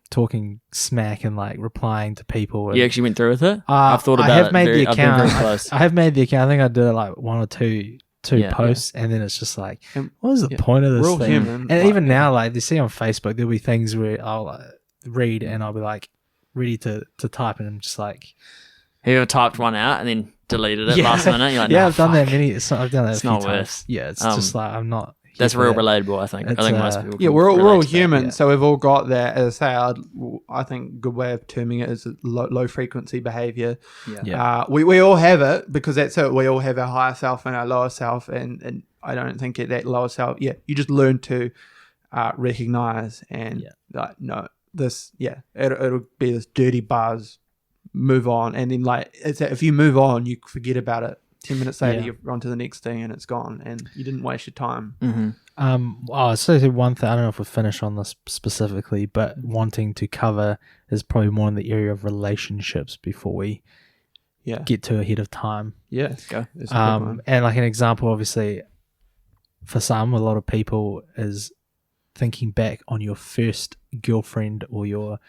talking smack and like replying to people. And, you actually went through with it? I've thought about it. I've been very close. I have made the account. I think I did like one or two posts, and then it's just like, what is the point of this thing? Human, and even now, like, you see on Facebook, there'll be things where I'll read and I'll be like ready to type, and I'm just like, have you ever typed one out and then deleted it last minute? You're like, I've done that many. I've done that. It's a few not times. worth. Yeah, it's just like I'm not That's real relatable. I think most people. Yeah, we're all human, so we've all got that. As I say, I think a good way of terming it is low frequency behavior. We all have it because that's it. We all have our higher self and our lower self, and I don't think that lower self. Yeah, you just learn to recognize and it'll be this dirty buzz. Move on, and then if you move on, you forget about it. 10 minutes later, you're on to the next thing, and it's gone, and you didn't waste your time. So one thing, I don't know if we'll finish on this specifically, but wanting to cover is probably more in the area of relationships before we get to ahead of time. Yeah, let's go. And like an example, obviously, for some, a lot of people is thinking back on your first girlfriend or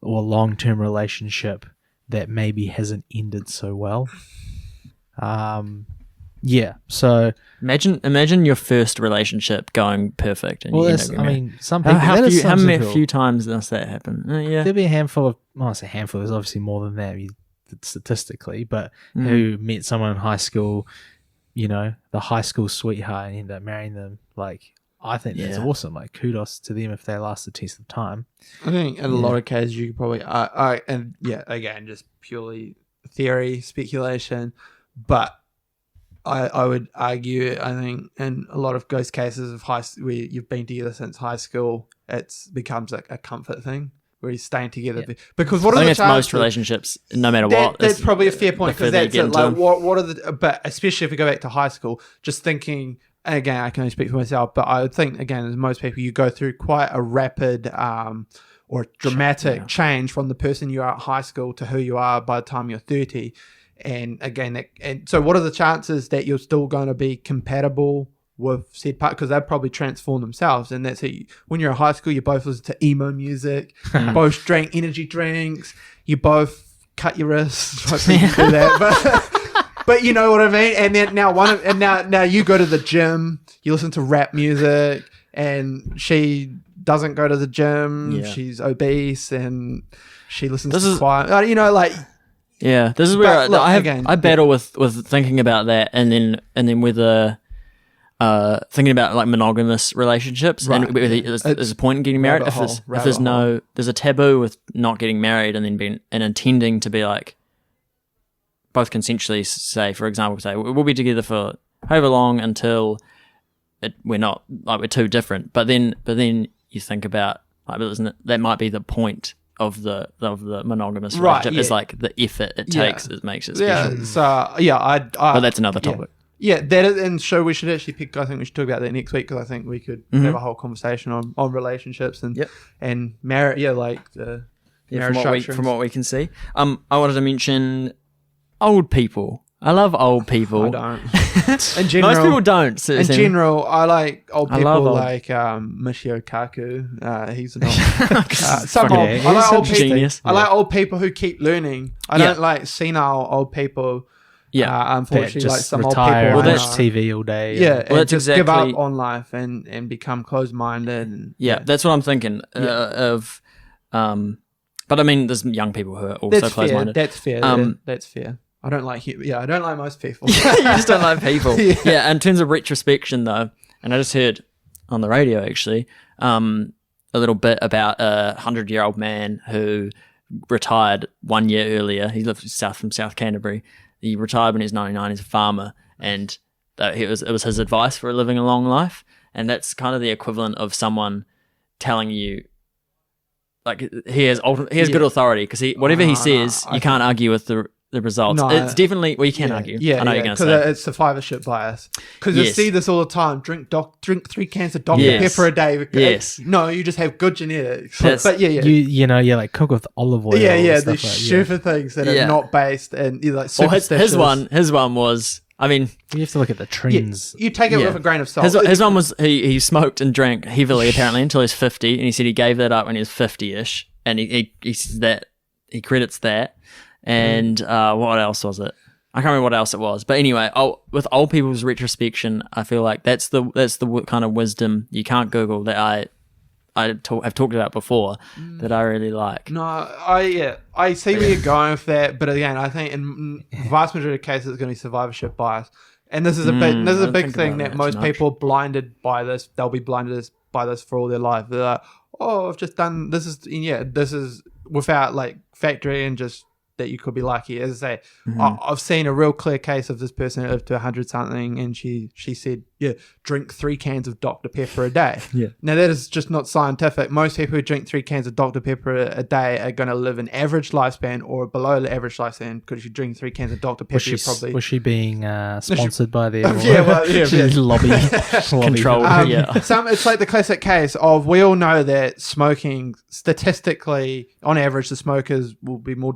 long-term relationship that maybe hasn't ended so well. So imagine your first relationship going perfect. And some people. How few times does that happen? There'll be a handful of. Well, I say handful. There's obviously more than that statistically, but who met someone in high school, the high school sweetheart, and ended up marrying them. Like, I think that's awesome. Like, kudos to them if they last the test of time. I think in a lot of cases you could probably, again, just purely theory, speculation, but I would argue, I think in a lot of those cases of where you've been together since high school, it becomes a comfort thing where you're staying together. Yeah. Because what are the chances? Most relationships, no matter what. That's probably a fair point because that's it. Like, what are the? But especially if we go back to high school, just thinking. And again, I can only speak for myself, but I would think, again, as most people, you go through quite a rapid or dramatic change from the person you are at high school to who you are by the time you're 30. And again, so what are the chances that you're still going to be compatible with said part? Because they've probably transformed themselves. And that's it. When you're in high school, you both listen to emo music, both drank energy drinks, you both cut your wrists. I think you do that, but you know what I mean. And then now you go to the gym, you listen to rap music, and she doesn't go to the gym. Yeah. She's obese, and she listens to quiet. This is where I battle with thinking about that, and then whether thinking about like monogamous relationships, right. And there's a point in getting married. If there's a taboo with not getting married, and then intending to be like. Both consensually say, for example, we'll be together for however long until we're not like we're too different. But then you think about that might be the point of the monogamous relationship. It's like the effort it takes it makes it special. But that's another topic. Yeah, that is, and so we should actually pick. I think we should talk about that next week because I think we could have a whole conversation on relationships and marriage. Marriage from what we can see. I wanted to mention. Old people. I love old people. I don't. In general, most people don't. So in general, I like old people like Michio Kaku. He's an old. I like old people. Genius. I like old people who keep learning. I don't like senile old people. Yeah, unfortunately, like some retire, old people. Watch TV all day. Yeah, and just give up on life and become closed-minded. And, that's what I'm thinking of. But I mean, there's young people who are also closed-minded. That's fair. That's fair. I don't like most people. You just don't like people. In terms of retrospection, though, and I just heard on the radio actually a little bit about a 100-year-old man who retired 1 year earlier. He lived from South Canterbury. He retired when he was 99. He's a farmer, and it was his advice for living a long life. And that's kind of the equivalent of someone telling you. Like he has good authority because whatever he says, you can't argue with the results. No, it's definitely you can argue. I know you're going to say it's survivorship bias because you see this all the time. Drink 3 cans of Dr Pepper a day. Yes, no, you just have good genetics. But you like cook with olive oil. These stupid things that are not based and like superstitious. His one was. I mean, you have to look at the trends. You take it with a grain of salt. His one was he smoked and drank heavily apparently until he was 50, and he said he gave that up when he was 50-ish, and he says that he credits that. And what else was it? I can't remember what else it was. But anyway, with old people's retrospection, I feel like that's the kind of wisdom you can't Google that I've talked about before that I really like. No, I see where you're going with that, but again, I think in vast majority of cases it's going to be survivorship bias. And this is a big thing that most much. people are blinded by this. They'll be blinded by this for all their life. They're like, oh, I've just done this is without like factoring in just that you could be lucky. As I say, I've seen a real clear case of this person who lived to 100 something, and she said, drink 3 cans of Dr. Pepper a day. Yeah. Now that is just not scientific. Most people who drink 3 cans of Dr. Pepper a day are going to live an average lifespan or below the average lifespan, because if you drink 3 cans of Dr. Pepper, was she being sponsored by the lobby control? It's like the classic case of, we all know that smoking, statistically, on average, the smokers will be more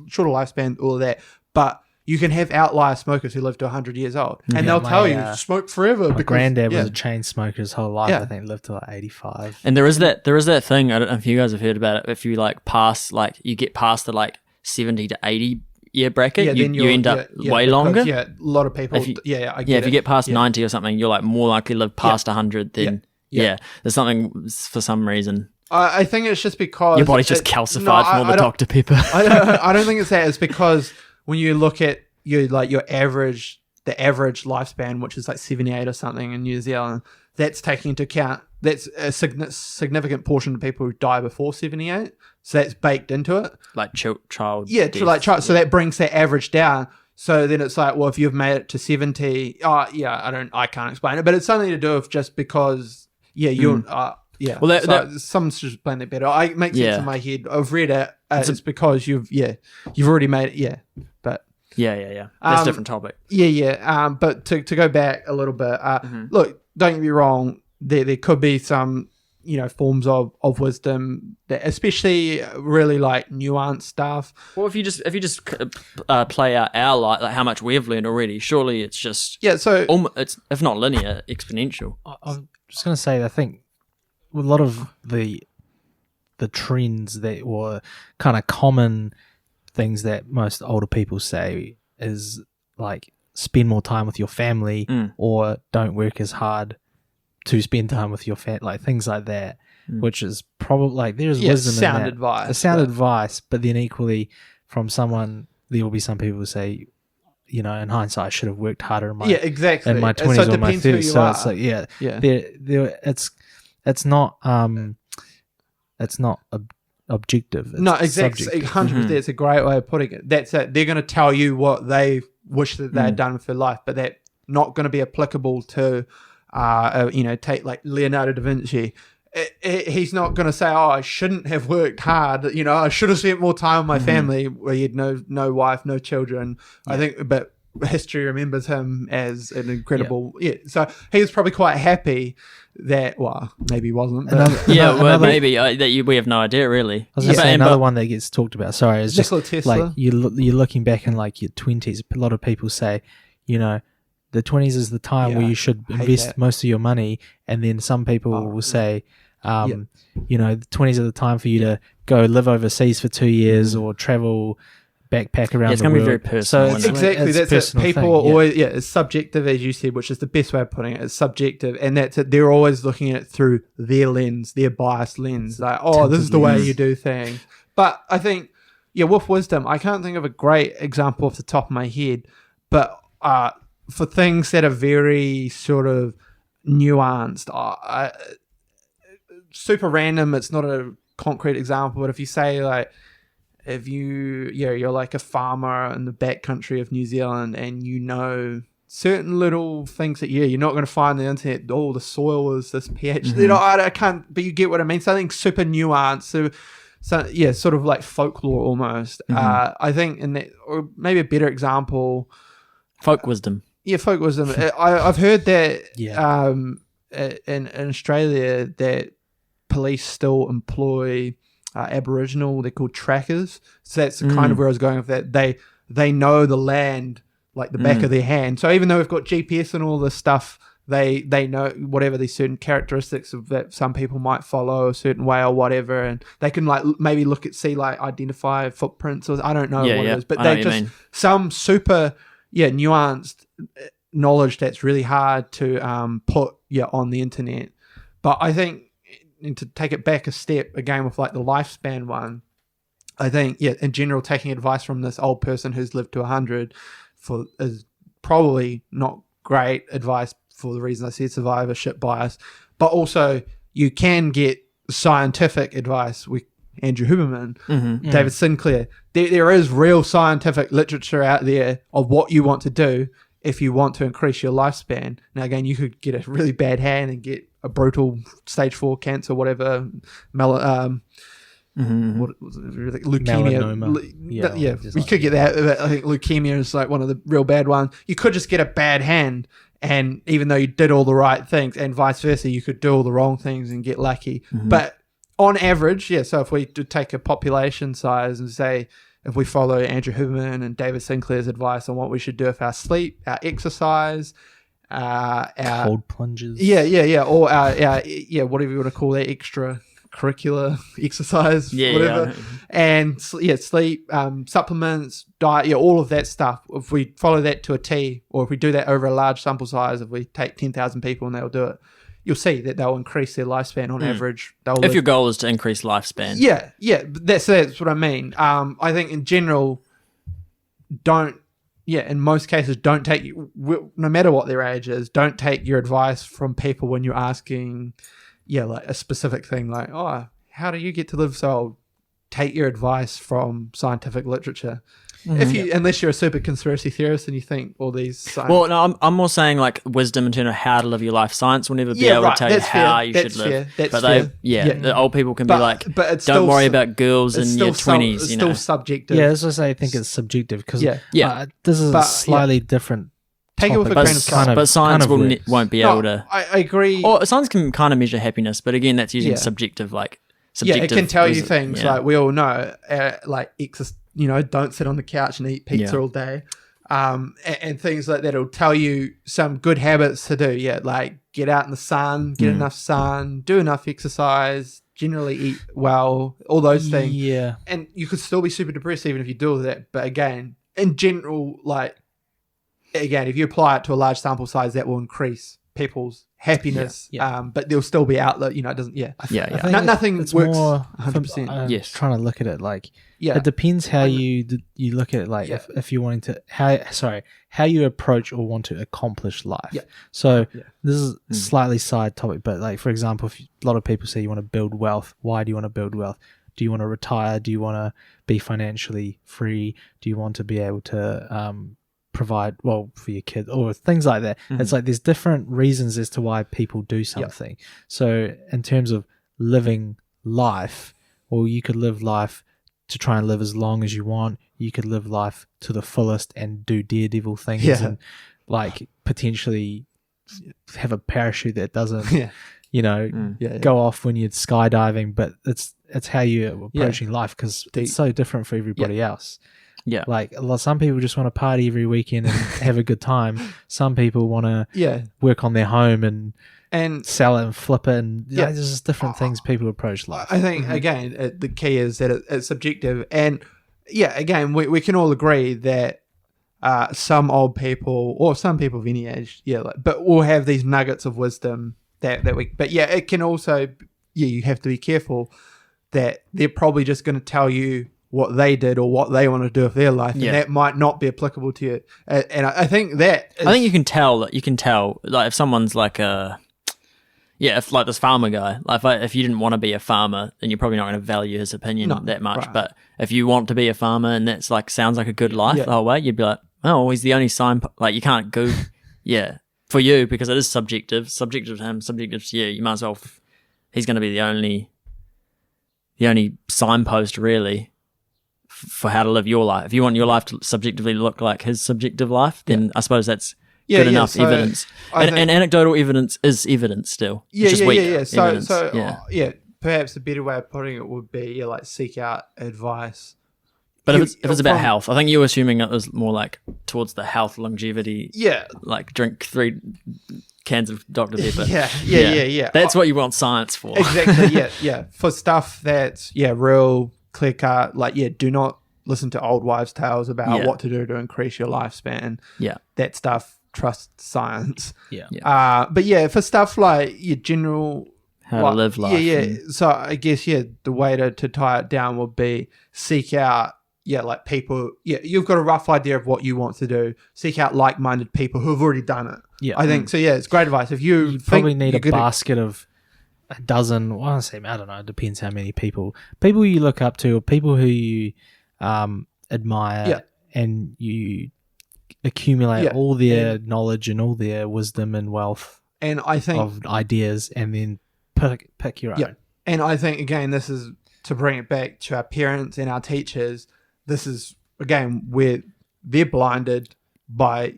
shorter lifespan, all of that, but you can have outlier smokers who live to 100 years old, and they'll tell you smoke forever. My granddad was a chain smoker his whole life. I think lived to like 85. And there is that thing. I don't know if you guys have heard about it. If you like pass, like you get past the like 70 to 80 year bracket, you end up way longer. Yeah, a lot of people. If you get past 90 or something, you're like more likely to live past 100 than there's something for some reason. I think it's just because your body's just calcified from all the Dr. Pepper. I don't think it's that. It's because when you look at the average lifespan, which is like 78 or something in New Zealand, that's taking into account, that's a significant portion of people who die before 78. So that's baked into it. Like child. Yeah, child. So that brings that average down. So then it's like, well, if you've made it to 70, I can't explain it, but it's something to do with just because, you're. Well, someone should explain that better. It makes sense in my head. I've read it. It's because you've already made it. Yeah, but that's a different topic. But to go back a little bit, look, don't get me wrong. There could be some forms of wisdom that, especially really like nuanced stuff. Well, if you just play out our life, like how much we've learned already, surely it's just So it's, if not linear, exponential. I'm just gonna say, I think a lot of the trends that were kind of common things that most older people say is like spend more time with your family or don't work as hard to spend time with your family, like things like that, which is probably like there's wisdom in that. Sound advice, but then equally from someone, there will be some people who say, in hindsight, I should have worked harder in my in my 20s or my 30s. So it's like it's not objective. No, exactly. 100%. It's a great way of putting it. That's it. They're going to tell you what they wish that they had done with their life, but that's not going to be applicable to, take like Leonardo da Vinci. He's not going to say, "Oh, I shouldn't have worked hard. I should have spent more time with my family." Where he had no wife, no children. Yeah. I think, but history remembers him as an incredible. So he was probably quite happy that. Well, maybe he wasn't. But maybe we have no idea really. I was going to say another one that gets talked about. Sorry, is just Tesla. Like you're looking back in like your 20s. A lot of people say, the 20s is the time where you should invest most of your money, and then some people will say, the 20s are the time for you to go live overseas for 2 years or travel, backpack around it's the world. It's going to be very personal. So exactly, that's it. People are always, it's subjective, as you said, which is the best way of putting it. It's subjective, and that's it. They're always looking at it through their lens, their biased lens. Like, this is the way you do things. But I think, with wisdom, I can't think of a great example off the top of my head, but for things that are very sort of nuanced, super random, it's not a concrete example, but if you say like, if you're like a farmer in the backcountry of New Zealand and certain little things that you're not going to find on the internet, the soil is this pH, I can't, but you get what I mean, something super nuanced, so sort of like folklore almost. I think in that, or maybe a better example, folk wisdom. Folk wisdom. I've heard that in Australia that police still employ Aboriginal. They're called trackers. So that's kind of where I was going with that. They know the land like the back of their hand. So even though we've got GPS and all this stuff, they know whatever these certain characteristics of that some people might follow a certain way or whatever, and they can like maybe identify footprints, or I don't know what it is, but they just some super nuanced knowledge that's really hard to put on the internet. But I think, and to take it back a step again with like the lifespan one, I think in general taking advice from this old person who's lived to 100 is probably not great advice for the reason I said survivorship bias, but also you can get scientific advice with Andrew Huberman, David Sinclair. There is real scientific literature out there of what you want to do if you want to increase your lifespan. Now, again, you could get a really bad hand and get a brutal stage 4 cancer, whatever, what was it, leukemia. Melanoma. You could get that. But I think leukemia is like one of the real bad ones. You could just get a bad hand, and even though you did all the right things, and vice versa, you could do all the wrong things and get lucky. But on average, so if we do take a population size and say, if we follow Andrew Huberman and David Sinclair's advice on what we should do with our sleep, our exercise, our cold plunges, or our whatever you want to call that, extracurricular exercise, whatever, and sleep, supplements, diet, all of that stuff. If we follow that to a T, or if we do that over a large sample size, if we take 10,000 people and they'll do it, you'll see that they'll increase their lifespan on average. If your goal is to increase lifespan. That's what I mean. I think in general, in most cases, don't take, no matter what their age is, don't take your advice from people when you're asking, like a specific thing like, oh, how do you get to live so old? Take your advice from scientific literature. Unless you're a super conspiracy theorist and you think all these well, no, I'm more saying like wisdom in terms of how to live your life. Science will never be able to tell you how you should live. But the old people can be like, but don't worry about girls in your 20s. It's still subjective. Yeah, that's what I think it's subjective because this is a slightly different. Take it with a grain of salt. But science won't be able to. I agree. Or science can kind of measure happiness, but again, that's using subjective. It can tell you things like we all know, like don't sit on the couch and eat pizza all day, and things like that. It'll tell you some good habits to do. Like get out in the sun, get enough sun, do enough exercise, generally eat well, all those things. Yeah, and you could still be super depressed even if you do all that. But again, in general, if you apply it to a large sample size, that will increase people's happiness. But there'll still be outlet. It doesn't. I think nothing it's works more 100%. Yes, trying to look at it it depends how you look at it. If you're wanting to how you approach or want to accomplish life. So this is a slightly side topic, but for example, if a lot of people say you want to build wealth, why do you want to build wealth? Do you want to retire? Do you want to be financially free? Do you want to be able to provide for your kids or things like that? It's like there's different reasons as to why people do something. So in terms of living life, you could live life to try and live as long as you want. You could live life to the fullest and do daredevil things and potentially have a parachute that doesn't go off when you're skydiving, but it's how you're approaching life because it's so different for everybody else. Some people just want to party every weekend and have a good time. Some people want to work on their home and sell it and flip it. And there's just different things people approach life. I think, again, the key is that it's subjective. And, again, we can all agree that some old people or some people of any age, but will have these nuggets of wisdom that we... But, it can also... you have to be careful that they're probably just going to tell you what they did or what they want to do with their life, and that might not be applicable to you. And I think that I think you can tell like if someone's like if like this farmer guy, like if you didn't want to be a farmer, then you're probably not going to value his opinion that much. Right. But if you want to be a farmer and that's sounds like a good life the whole way, you'd be like, oh, he's the only sign. Like you can't go, for you because it is subjective to him, subjective to you. You might as well. He's going to be the only signpost really for how to live your life. If you want your life to subjectively look like his subjective life, then I suppose that's good enough evidence. And anecdotal evidence is evidence still. So perhaps a better way of putting it would be seek out advice. But if it's about health, I think you're assuming it was more like towards the health longevity. Like drink 3 cans of Dr. Pepper. That's what you want science for. Exactly. For stuff that's real clear cut. Do not listen to old wives' tales about what to do to increase your lifespan. That stuff. Trust science. But for stuff like your general how to live life. So I guess the way to tie it down would be seek out like people, you've got a rough idea of what you want to do. Seek out like-minded people who have already done it. Yeah. I think so. Yeah, it's great advice. If you probably need a basket of a dozen. Well, I don't know. It depends how many people you look up to, or people who you admire, and you accumulate all their knowledge and all their wisdom and wealth, and I think of ideas, and then pick your own. And I think, again, this is to bring it back to our parents and our teachers. This is, again, where they're blinded by,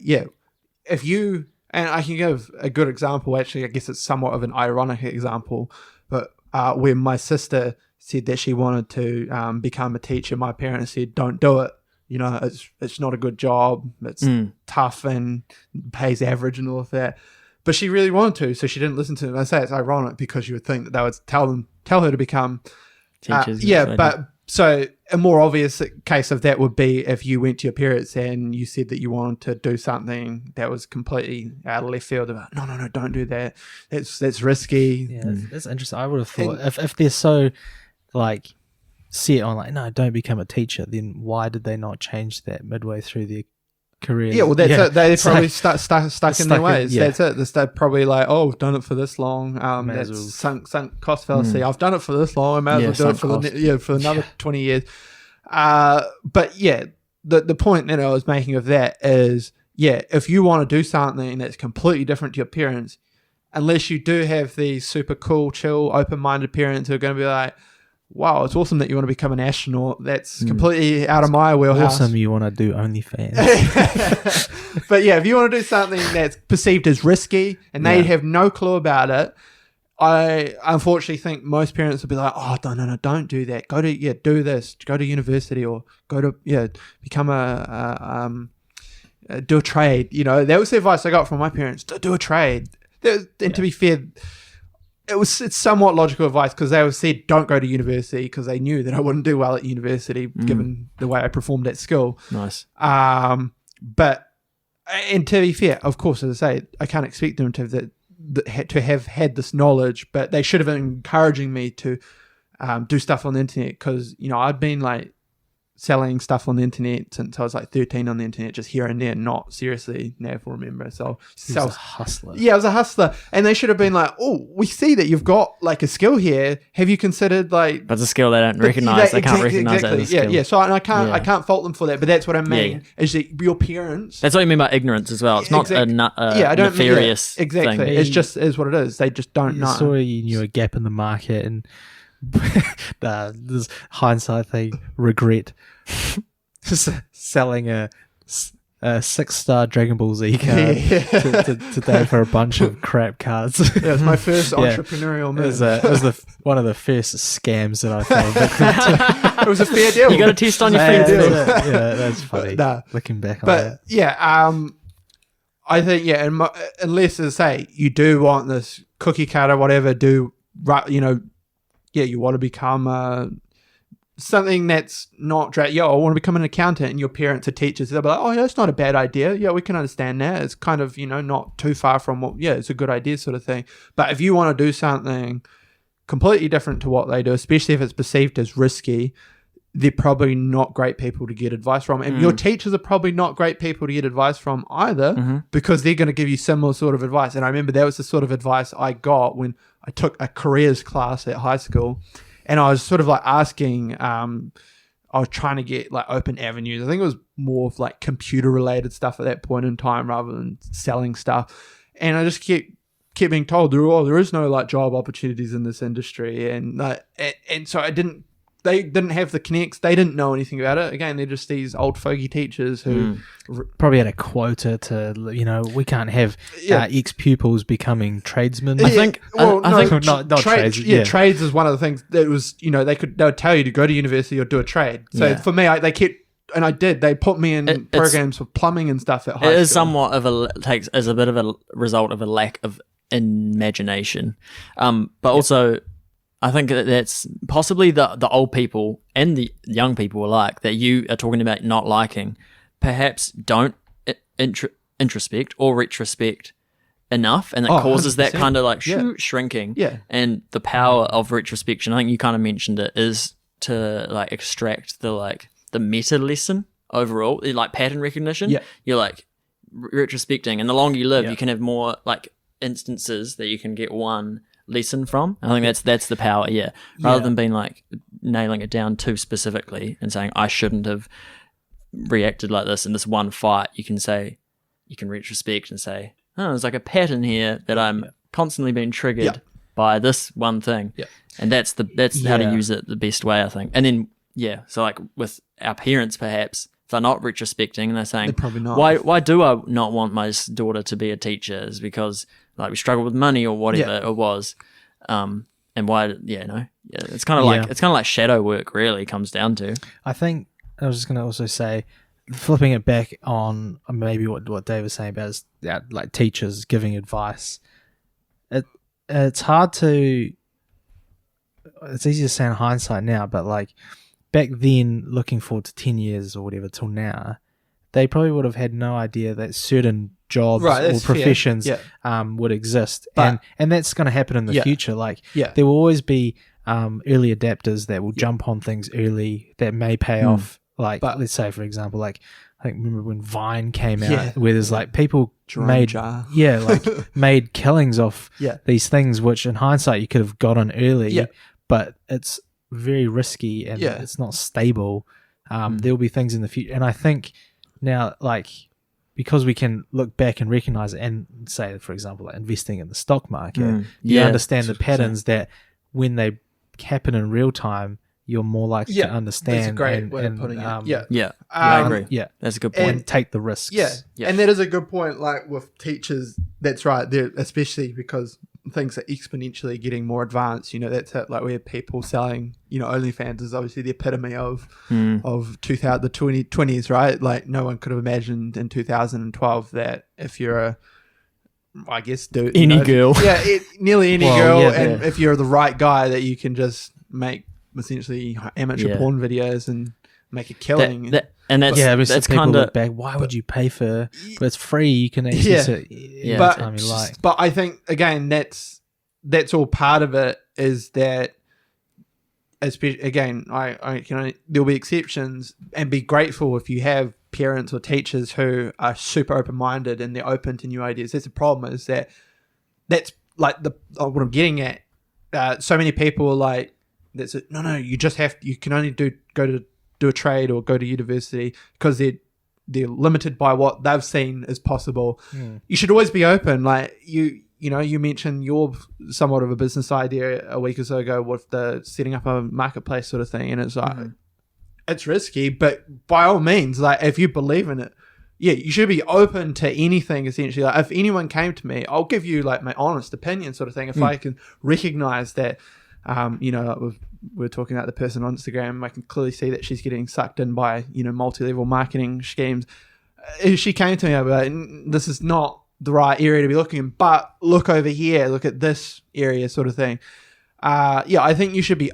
if you, and I can give a good example, actually, I guess it's somewhat of an ironic example, but when my sister said that she wanted to become a teacher, my parents said, don't do it. It's not a good job. It's tough and pays average and all of that. But she really wanted to, so she didn't listen to them. I say it's ironic because you would think that they would tell her to become teachers. But so a more obvious case of that would be if you went to your parents and you said that you wanted to do something that was completely out of left field. About no, don't do that. That's risky. Yeah, that's interesting. I would have thought if they're so like set on like no, don't become a teacher, then why did they not change that midway through their career? Yeah, well, that's it. They're probably stuck in their ways. That's it. They're probably like, oh, we've done it for this long. That's sunk cost fallacy. I've done it for this long. I might as well do it for another 20 years. But the point that I was making of that is, if you want to do something that's completely different to your parents, unless you do have these super cool, chill, open-minded parents who are going to be like, wow, it's awesome that you want to become an astronaut. That's completely out of my wheelhouse. Awesome, you want to do OnlyFans. But if you want to do something that's perceived as risky and they have no clue about it, I unfortunately think most parents will be like, oh, no, don't do that. Go to, do this. Go to university or go to, become do a trade. That was the advice I got from my parents. Do a trade. And to be fair, it's somewhat logical advice because they said don't go to university because they knew that I wouldn't do well at university given the way I performed at school. Nice. But and to be fair, of course, as I say, I can't expect them to have had this knowledge, but they should have been encouraging me to do stuff on the internet because I'd been like selling stuff on the internet since I was like 13 on the internet, just here and there, not seriously, Nav will remember. So he was a hustler. Yeah, I was a hustler. And they should have been like, oh, we see that you've got like a skill here. Have you considered like... That's a skill they don't recognize. They can't recognize that as a skill. Yeah. So I can't fault them for that, but that's what I mean, is that your parents... That's what you mean by ignorance as well. It's not a nefarious thing. It's just is what it is. They just don't know. So you knew a gap in the market and this hindsight thing, regret selling a 6-star Dragon Ball Z card today for a bunch of crap cards. Yeah, it's my first entrepreneurial move. It was one of the first scams that I fell. It was a fair deal. You got a test on your friends. Yeah, that's funny. Looking back on that. But I think unless as I say you do want this cookie cutter, whatever, you want to become something that's not I want to become an accountant, and your parents are teachers. They'll be like, oh, yeah, that's not a bad idea. Yeah, we can understand that. It's kind of, not too far from what, it's a good idea sort of thing. But if you want to do something completely different to what they do, especially if it's perceived as risky, they're probably not great people to get advice from. And your teachers are probably not great people to get advice from either because they're going to give you similar sort of advice. And I remember that was the sort of advice I got when I took a careers class at high school. And I was sort of like asking, I was trying to get like open avenues. I think it was more of like computer related stuff at that point in time rather than selling stuff. And I just kept being told there is no like job opportunities in this industry. And so they didn't have the connects. They didn't know anything about it. Again, they're just these old fogey teachers who probably had a quota to, we can't have ex-pupils becoming tradesmen. I think not trades. Trades is one of the things that was, they would tell you to go to university or do a trade. So for me, they kept, and I did. They put me in programs for plumbing and stuff at high school. It is somewhat of a bit of a result of a lack of imagination, but also. I think that's possibly the old people and the young people alike that you are talking about not liking, perhaps don't introspect or retrospect enough, and it causes 100%. That kind of like shrinking. Yeah. And the power of retrospection, I think you kind of mentioned it, is to like extract the like meta lesson overall, like pattern recognition. Yeah. You're like retrospecting, and the longer you live, you can have more like instances that you can get one lesson from. I think that's the power, rather than being like nailing it down too specifically and saying I shouldn't have reacted like this in this one fight. You can retrospect and say, oh, there's like a pattern here that I'm constantly being triggered by this one thing, and that's how to use it the best way, I think. And then so like with our parents, perhaps if they're not retrospecting and they're saying, they're probably not. Why do I not want my daughter to be a teacher? Is because like we struggle with money or whatever it was, and why? It's kind of like shadow work. Really comes down to. I think I was just going to also say, flipping it back on maybe what Dave was saying about is like teachers giving advice. It's hard to. It's easy to say in hindsight now, but like back then, looking forward to 10 years or whatever till now, they probably would have had no idea that certain jobs or professions would exist, and that's going to happen in the future. Like there will always be early adapters that will jump on things early that may pay off. Like let's say, for example, like I think remember when Vine came out, where there's like people made killings off these things, which in hindsight you could have got on early, but it's very risky and it's not stable. There'll be things in the future, and I think now, like, because we can look back and recognize it and say, for example, like investing in the stock market, you understand the patterns that when they happen in real time, you're more likely to understand. That's a great way of putting it. I agree. Yeah, that's a good point. And take the risks. And that is a good point. Like with teachers, that's right. They're, especially because things are exponentially getting more advanced. That's it. Like we have people selling. OnlyFans is obviously the epitome of 2020s, right? Like no one could have imagined in 2012 that if you're any girl, nearly any girl, and if you're the right guy, that you can just make essentially amateur porn videos and make a killing. That's kind of back. Why would you pay for? But it's free. You can access it anytime you like. But I think again, that's all part of it. Is that again, I can there'll be exceptions, and be grateful if you have parents or teachers who are super open-minded and they're open to new ideas. That's the problem. Is that's like what I'm getting at. So many people are like. That's it. No, you just you can only do a trade or go to university because they're limited by what they've seen as possible. You should always be open. Like you mentioned your somewhat of a business idea a week or so ago with the setting up a marketplace sort of thing, and it's like it's risky, but by all means, like if you believe in it, you should be open to anything. Essentially, like if anyone came to me, I'll give you like my honest opinion, sort of thing. If I can recognize that. We're talking about the person on Instagram. I can clearly see that she's getting sucked in by multi-level marketing schemes. If she came to me, I'd be like, this is not the right area to be looking in, but look over here, look at this area, sort of thing. I think you should be,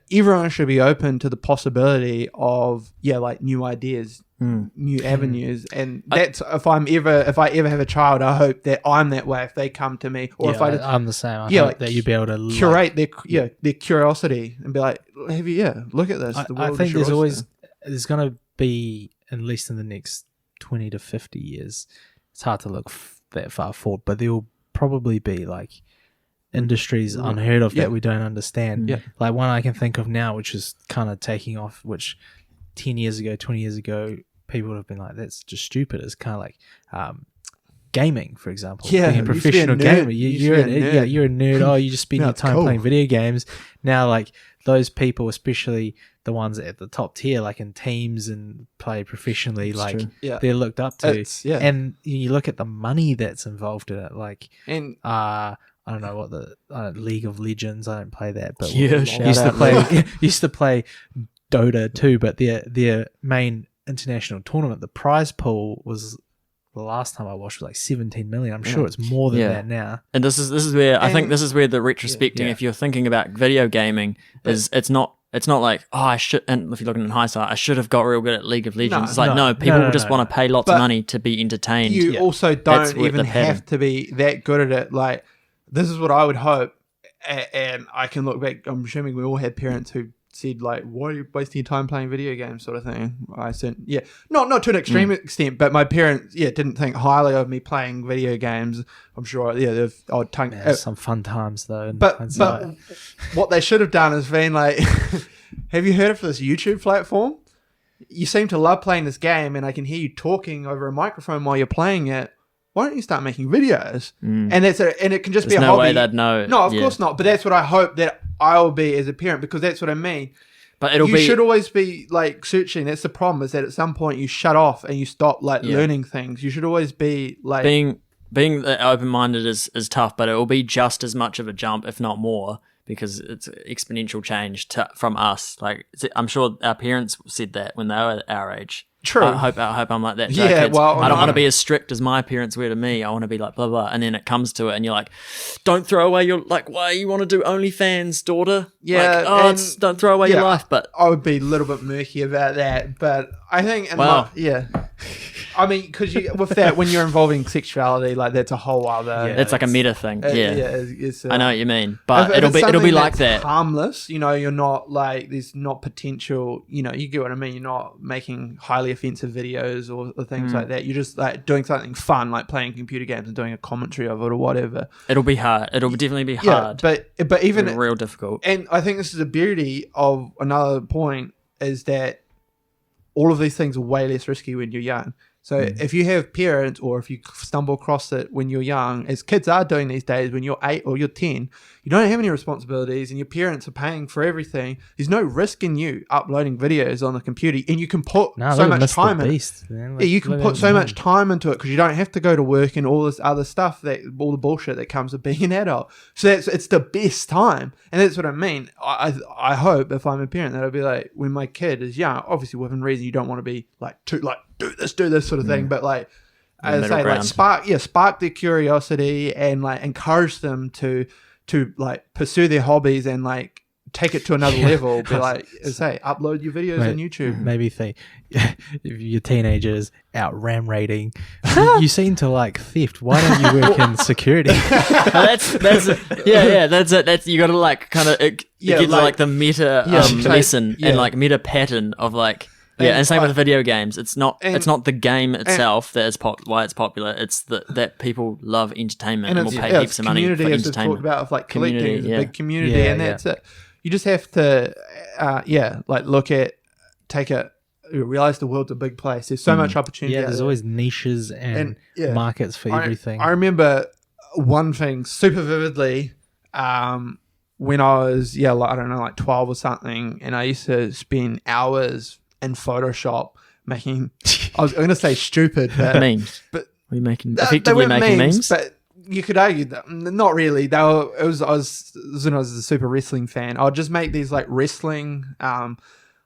everyone should be open to the possibility of, like new ideas, new avenues. And that's, if I ever have a child, I hope that I'm that way if they come to me. Or if I'm the same. I hope that you'd be able to curate their curiosity and be like, look at this. I think there's going to be, at least in the next 20 to 50 years, it's hard to look that far forward, but there will probably be like industries unheard of that we don't understand. Like one I can think of now, which is kind of taking off, which 10 years ago, 20 years ago, people would have been like, that's just stupid. It's kind of like gaming, for example. Being a professional gamer. You're a nerd. Oh, you just spend your time playing video games. Now, like those people, especially the ones at the top tier, like in teams and play professionally, they're looked up to. And you look at the money that's involved in it. Like, and I don't know what the League of Legends. I don't play that, but used to play Dota too. But their main international tournament, the prize pool was the last time I watched was like 17 million. I'm sure it's more than that now. And this is where I think this is where the retrospecting, if you're thinking about video gaming, is it's not like, oh, I should, and if you're looking in hindsight, I should have got real good at League of Legends. It's like, people just want to pay lots of money to be entertained. You also don't even have to be that good at it. Like, this is what I would hope, and I can look back, I'm assuming we all had parents who said like, "Why are you wasting your time playing video games?" sort of thing. I said, "Yeah, not to an extreme extent, but my parents, didn't think highly of me playing video games. I'm sure, some fun times though. But what they should have done is been like, have you heard of this YouTube platform? You seem to love playing this game, and I can hear you talking over a microphone while you're playing it. Why don't you start making videos?" And it can just be a hobby. There's no way they'd know. No, of course not. But that's what I hope that I will be as a parent, because that's what I mean. But you should always be like searching. That's the problem, is that at some point you shut off and you stop learning things. You should always be like being open-minded is tough, but it will be just as much of a jump, if not more, because it's exponential change from us. Like, I'm sure our parents said that when they were our age. True. I hope I'm like that to our kids. I don't want to be as strict as my parents were to me. I want to be like blah blah. And then it comes to it, and you're like, don't throw away your why you want to do OnlyFans, daughter? Yeah. Don't throw away your life. But I would be a little bit murky about that. But I think, I mean, because with that, when you're involving sexuality, like that's a whole other. It's like a meta thing. It's I know what you mean, but it'll be like that. Harmless, you're not like there's not potential. You get what I mean. You're not making highly offensive videos or things like that. You're just like doing something fun, like playing computer games and doing a commentary of it or whatever. It'll be hard. It'll definitely be hard. But even real difficult. And I think this is the beauty of another point, is that all of these things are way less risky when you're young. So if you have parents, or if you stumble across it when you're young, as kids are doing these days, when you're 8 or you're 10, you don't have any responsibilities and your parents are paying for everything. There's no risk in you uploading videos on the computer, and you can put so much time in it. You can put so much time into it because you don't have to go to work and all this other stuff, all the bullshit that comes with being an adult. So it's the best time. And that's what I mean. I hope, if I'm a parent, that I'll be like, when my kid is young, obviously within reason, you don't want to be like do this sort of thing, but like as I say, like spark their curiosity and like encourage them to like pursue their hobbies and like take it to another level. Be like, as I say, upload your videos on YouTube. Maybe think if your teenagers out ram raiding, you seem to like theft. Why don't you work in security? That's it. That's you got to like kind of get like the meta lesson and like meta pattern of like. Yeah, and same with video games. It's not the game itself that is why it's popular. It's that people love entertainment and will pay heaps of money for entertainment. Community, as we've talked about, of like collecting, is a big community, and that's it. You just have to, like realize the world's a big place. There's so much opportunity. Yeah, there's always niches and markets for everything. I remember one thing super vividly. When I was like 12 or something, and I used to spend hours in Photoshop making, I was going to say stupid, but memes. But were you effectively making memes? But you could argue that not really. I was when I was a super wrestling fan. I'd just make these like wrestling. I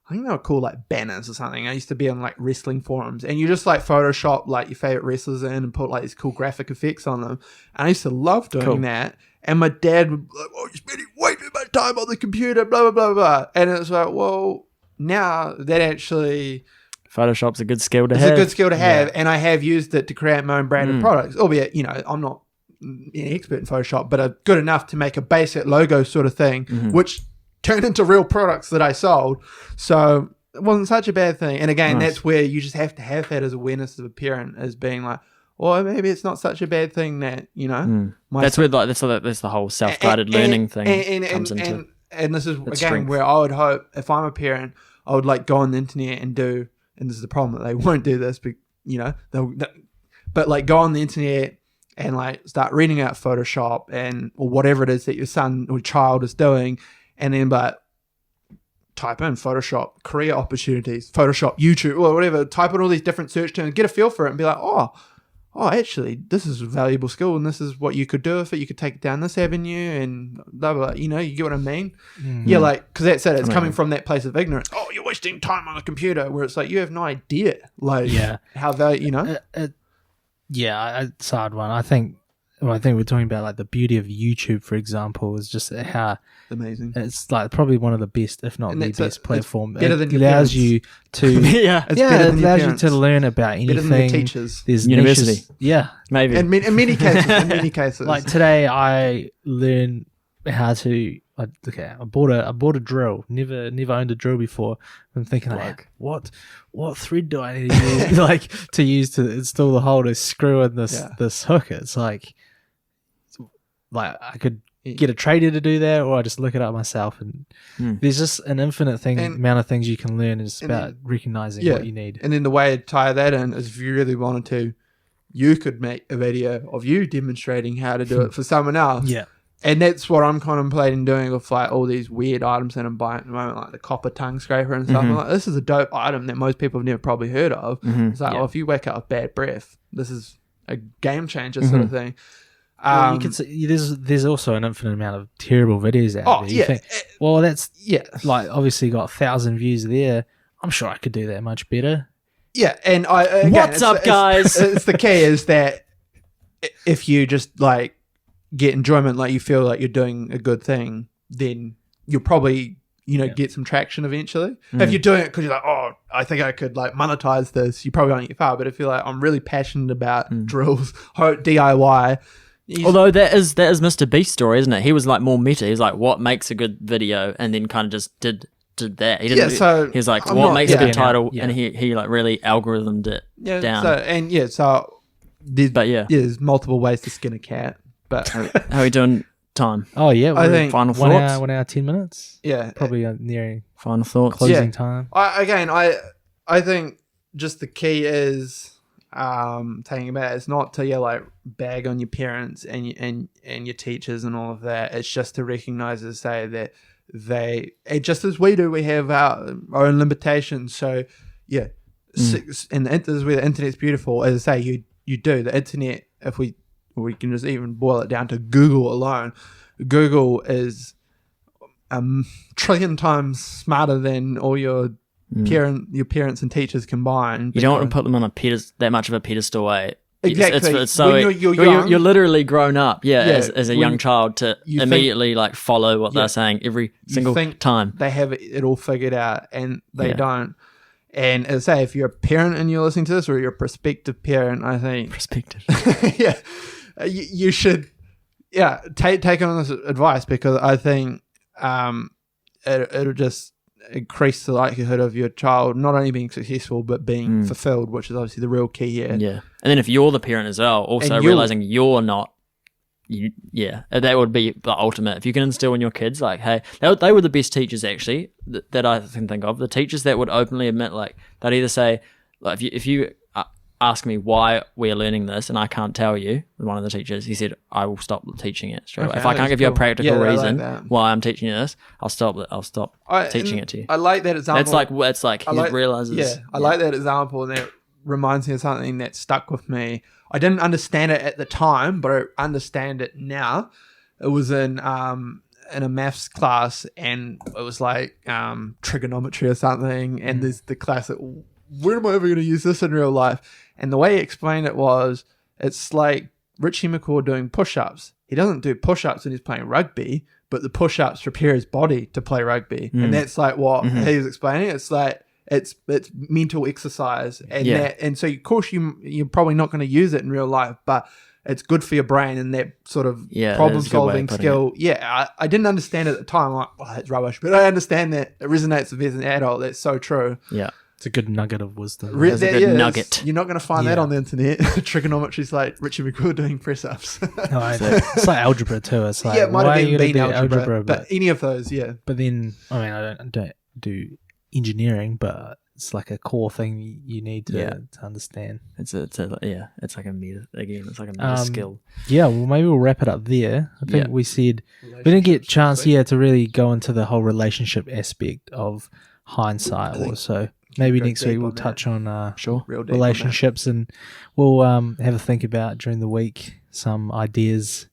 think they were called like banners or something. I used to be on like wrestling forums, and you just like Photoshop like your favorite wrestlers in and put like these cool graphic effects on them. And I used to love doing that. And my dad would be like, "Oh, you're spending way too much time on the computer, blah blah blah blah." And it's like, well. Now that actually Photoshop's a good skill to have. It's a good skill to have, and I have used it to create my own brand of products. Albeit, I'm not an expert in Photoshop, but good enough to make a basic logo sort of thing, which turned into real products that I sold. So it wasn't such a bad thing. And again, that's where you just have to have that as awareness of a parent, as being like, well, maybe it's not such a bad thing that that's where that's the whole self-guided learning thing comes into it. And this is, again, where I would hope, if I'm a parent, I would like go on the internet and do, and this is the problem, that they won't do this, but but like go on the internet and like start reading out Photoshop or whatever it is that your son or child is doing, and then type in Photoshop career opportunities, Photoshop YouTube or whatever, type in all these different search terms, get a feel for it, and be like, oh, actually, this is a valuable skill, and this is what you could do with it. You could take it down this avenue, and blah, blah, blah. You get what I mean? Yeah, like, because that's it. It's coming from that place of ignorance. Oh, you're wasting time on a computer, where it's like, you have no idea, like, how valuable, it's a hard one. I think we're talking about like the beauty of YouTube, for example, is just how amazing it's like probably one of the best, if not the best platform. Better than it allows you to it allows you to learn about anything. Better than the teachers. There's university, maybe in many cases. Like today, I learned how to I bought a drill. Never owned a drill before. I'm thinking like, what thread do I need to use, to use to install the hole to screw in this hook? It's like I could get a trader to do that, or I just look it up myself. And there's just an infinite amount of things you can learn. It's about recognizing what you need. And then the way to tie that in is, if you really wanted to, you could make a video of you demonstrating how to do it for someone else. Yeah. And that's what I'm contemplating doing with all these weird items that I'm buying at the moment, like the copper tongue scraper and stuff. I'm like, this is a dope item that most people have never probably heard of. It's like, if you wake up with bad breath, this is a game changer sort of thing. Well, you can see there's also an infinite amount of terrible videos out there. You think, well, that's obviously got 1,000 views there. I'm sure I could do that much better. Yeah, and what's up, guys? It's the key is that if you just get enjoyment, you feel like you're doing a good thing, then you'll probably get some traction eventually. If you're doing it because you're like, oh, I think I could monetize this, you probably won't get far. But if you're like, I'm really passionate about drills, DIY. Although that is Mr. Beast's story, isn't it? He was more meta. He's like, what makes a good video, and then kind of just did that. He didn't. He was like, what makes a good title, and he really algorithmed it down. So there's multiple ways to skin a cat. But how are we doing time? Oh yeah, I think final thoughts. 1 hour 10 minutes. Yeah, probably nearing final thoughts. Closing time. I think just the key is taking about it's not to bag on your parents and your teachers and all of that. It's just to recognize and say that just as we do, we have our own limitations. So and this is where the internet's beautiful. As I say, you do the internet. If we can just even boil it down to Google alone. Google is a trillion times smarter than all your parents and teachers combined. You don't want to put them on that much of a pedestal way. Exactly. It's so when you're young, you're literally grown up, as a young child to immediately follow what they're saying every single time. They have it all figured out, and they don't. And as I say, if you're a parent and you're listening to this, or you're a prospective parent, I think you should take on this advice, because I think it'll just increase the likelihood of your child not only being successful but being fulfilled, which is obviously the real key here. Yeah, and then if you're the parent as well, also realizing you're not. That would be the ultimate. If you can instill in your kids, hey, they were the best teachers actually that I can think of. The teachers that would openly admit, they'd either say, if you ask me why we're learning this and I can't tell you, one of the teachers, he said, I will stop teaching it straight away. If I can't give you a practical reason why I'm teaching you this, I'll stop teaching it to you. I like that example. It's like he realizes. I like that example, and that reminds me of something that stuck with me. I didn't understand it at the time, but I understand it now. It was in a maths class, and it was trigonometry or something, and there's the classic, when am I ever going to use this in real life? And the way he explained it was, it's like Richie McCaw doing push-ups. He doesn't do push-ups when he's playing rugby, but the push-ups prepare his body to play rugby. And that's what he was explaining. It's it's mental exercise. And and so of course you're probably not going to use it in real life, but it's good for your brain and that sort of problem-solving skill. I didn't understand it at the time. I'm like, that's rubbish. But I understand that it resonates with as an adult. That's so true. Yeah. It's a good nugget of wisdom. It's a good nugget. You're not going to find that on the internet. Trigonometry is like Richie McCaw doing press-ups. It's like algebra too. It's like, it might have even been algebra, but any of those, But then, I don't do engineering, but it's like a core thing you need to understand. It's like a meta again. It's like a meta skill. Yeah, well, maybe we'll wrap it up there. I think we said we didn't get a chance to really go into the whole relationship aspect of hindsight, or so. Maybe next week we'll touch on relationships, and we'll have a think about during the week some ideas,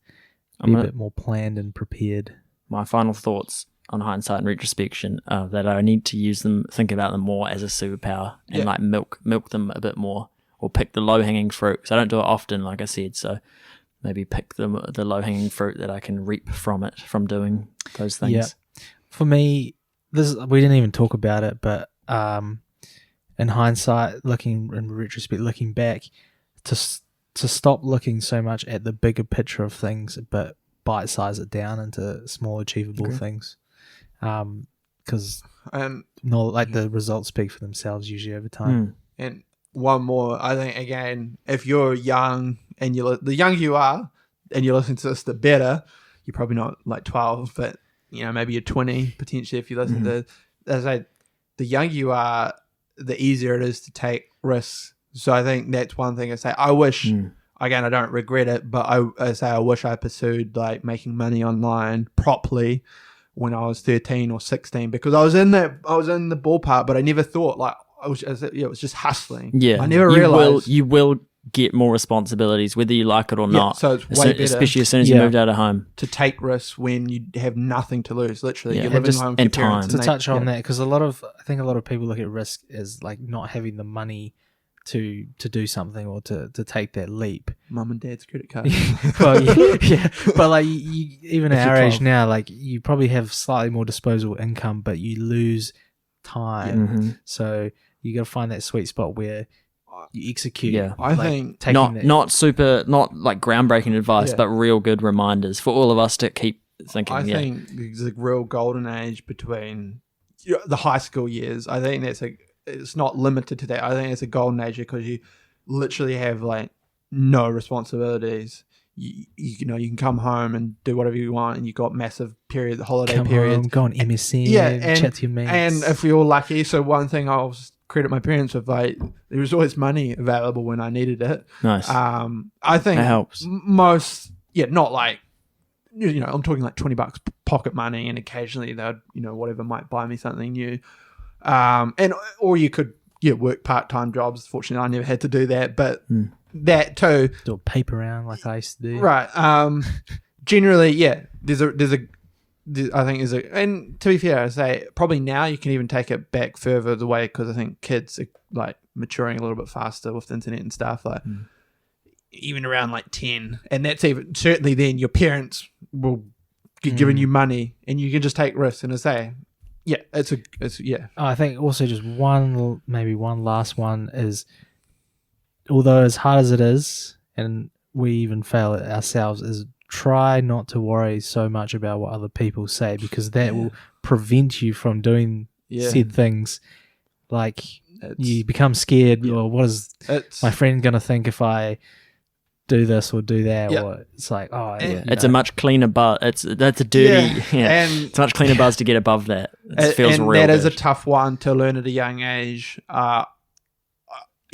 be a bit more planned and prepared. My final thoughts on hindsight and retrospection that I need to think about them more as a superpower, and milk them a bit more, or pick the low hanging fruit, because I don't do it often, like I said. So maybe pick the low hanging fruit that I can reap from doing those things. Yeah. For me, we didn't even talk about it, but in hindsight, looking back, to stop looking so much at the bigger picture of things, but bite-size it down into small, achievable things. Because the results speak for themselves usually over time. And one more, I think, again, if you're young and the younger you are and you're listening to this, the better. You're probably not like 12, but maybe you're 20 potentially if you listen to, as I say, the younger you are, the easier it is to take risks. So I think that's one thing I say. I wish, again, I don't regret it, but I wish I pursued like making money online properly when I was 13 or 16, because I was in the ballpark, but I never thought like it was just hustling. Yeah, I never realized you will get more responsibilities whether you like it or not. So it's way better, especially as soon as you moved out of home, to take risks when you have nothing to lose. Literally, you're living home and your parents. To touch on that, because I think a lot of people look at risk as like not having the money to do something or to take that leap. Mum and dad's credit card. Well, yeah, but like even at our age now, like you probably have slightly more disposable income, but you lose time. So you got to find that sweet spot where you execute. Yeah, I think not like groundbreaking advice, but real good reminders for all of us to keep thinking. I think there's a real golden age between the high school years. I think it's not limited to that. I think it's a golden age because you literally have like no responsibilities. You can come home and do whatever you want, and you've got massive holiday periods. Go on MSN, and chat to your mates. And if you're lucky, so one thing I'll credit my parents with, like, there was always money available when I needed it. Nice. I think that helps. Not like, I'm talking like $20 pocket money, and occasionally they'd, whatever might buy me something new. Or you could work part-time jobs. Fortunately, I never had to do that, but that too. Do a paper round like I used to do. Right. Generally, there's and to be fair, I say probably now you can even take it back further the way, because I think kids are like maturing a little bit faster with the internet and stuff, like even around like 10, and that's even certainly then your parents will be giving you money and you can just take risks. And I say, I think also just one last one is, although as hard as it is, and we even fail at ourselves, is try not to worry so much about what other people say, because that will prevent you from doing said things. Like you become scared, or what is my friend going to think if I do this or do that? Or it's like, it's a much cleaner buzz. That's a dirty, and it's a much cleaner buzz to get above that. It feels real. That is a tough one to learn at a young age.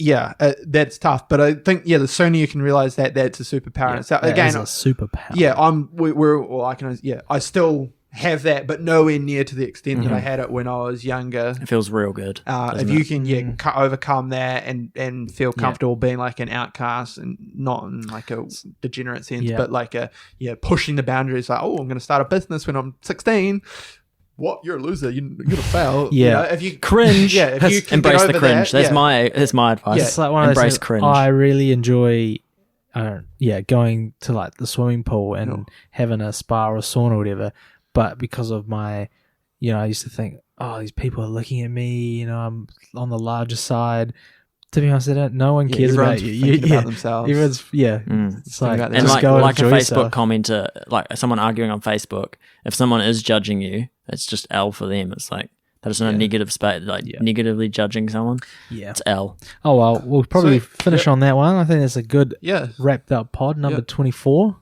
That's tough, but I think the sooner you can realize that, that's a superpower. Yeah, so again, is a superpower. I still have that, but nowhere near to the extent that I had it when I was younger. It feels real good. If you can overcome that and feel comfortable being like an outcast, and not in like a degenerate sense, but like pushing the boundaries. Like, I'm going to start a business when I'm 16. What? You're a loser. You're gonna fail. If you cringe, if you can embrace the cringe. That's my advice. It's like one of embrace those cringe. I really enjoy, going to like the swimming pool and having a spa or a sauna or whatever. But because of my, I used to think, these people are looking at me. I'm on the larger side. To be honest, no one cares about you. About themselves. Everyone's It's like, and like a Facebook commenter, like someone arguing on Facebook. If someone is judging you, it's just L for them. It's like that is not a negative space, negatively judging someone. Yeah, it's L. Oh well, we'll probably finish on that one. I think that's a good wrapped up pod number 24.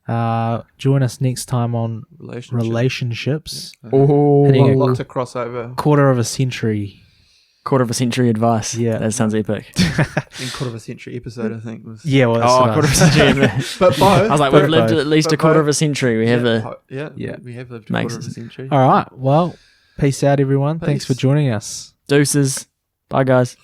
Join us next time on relationships. Hitting lots of crossover. Quarter of a century advice. Yeah, that sounds epic. And quarter of a century episode, I think was. Yeah, well, quarter of a century. But both. I was like, we've lived at least a quarter of a century. We have we have lived a quarter of a century. All right. Well, peace out, everyone. Thanks for joining us. Deuces. Bye, guys.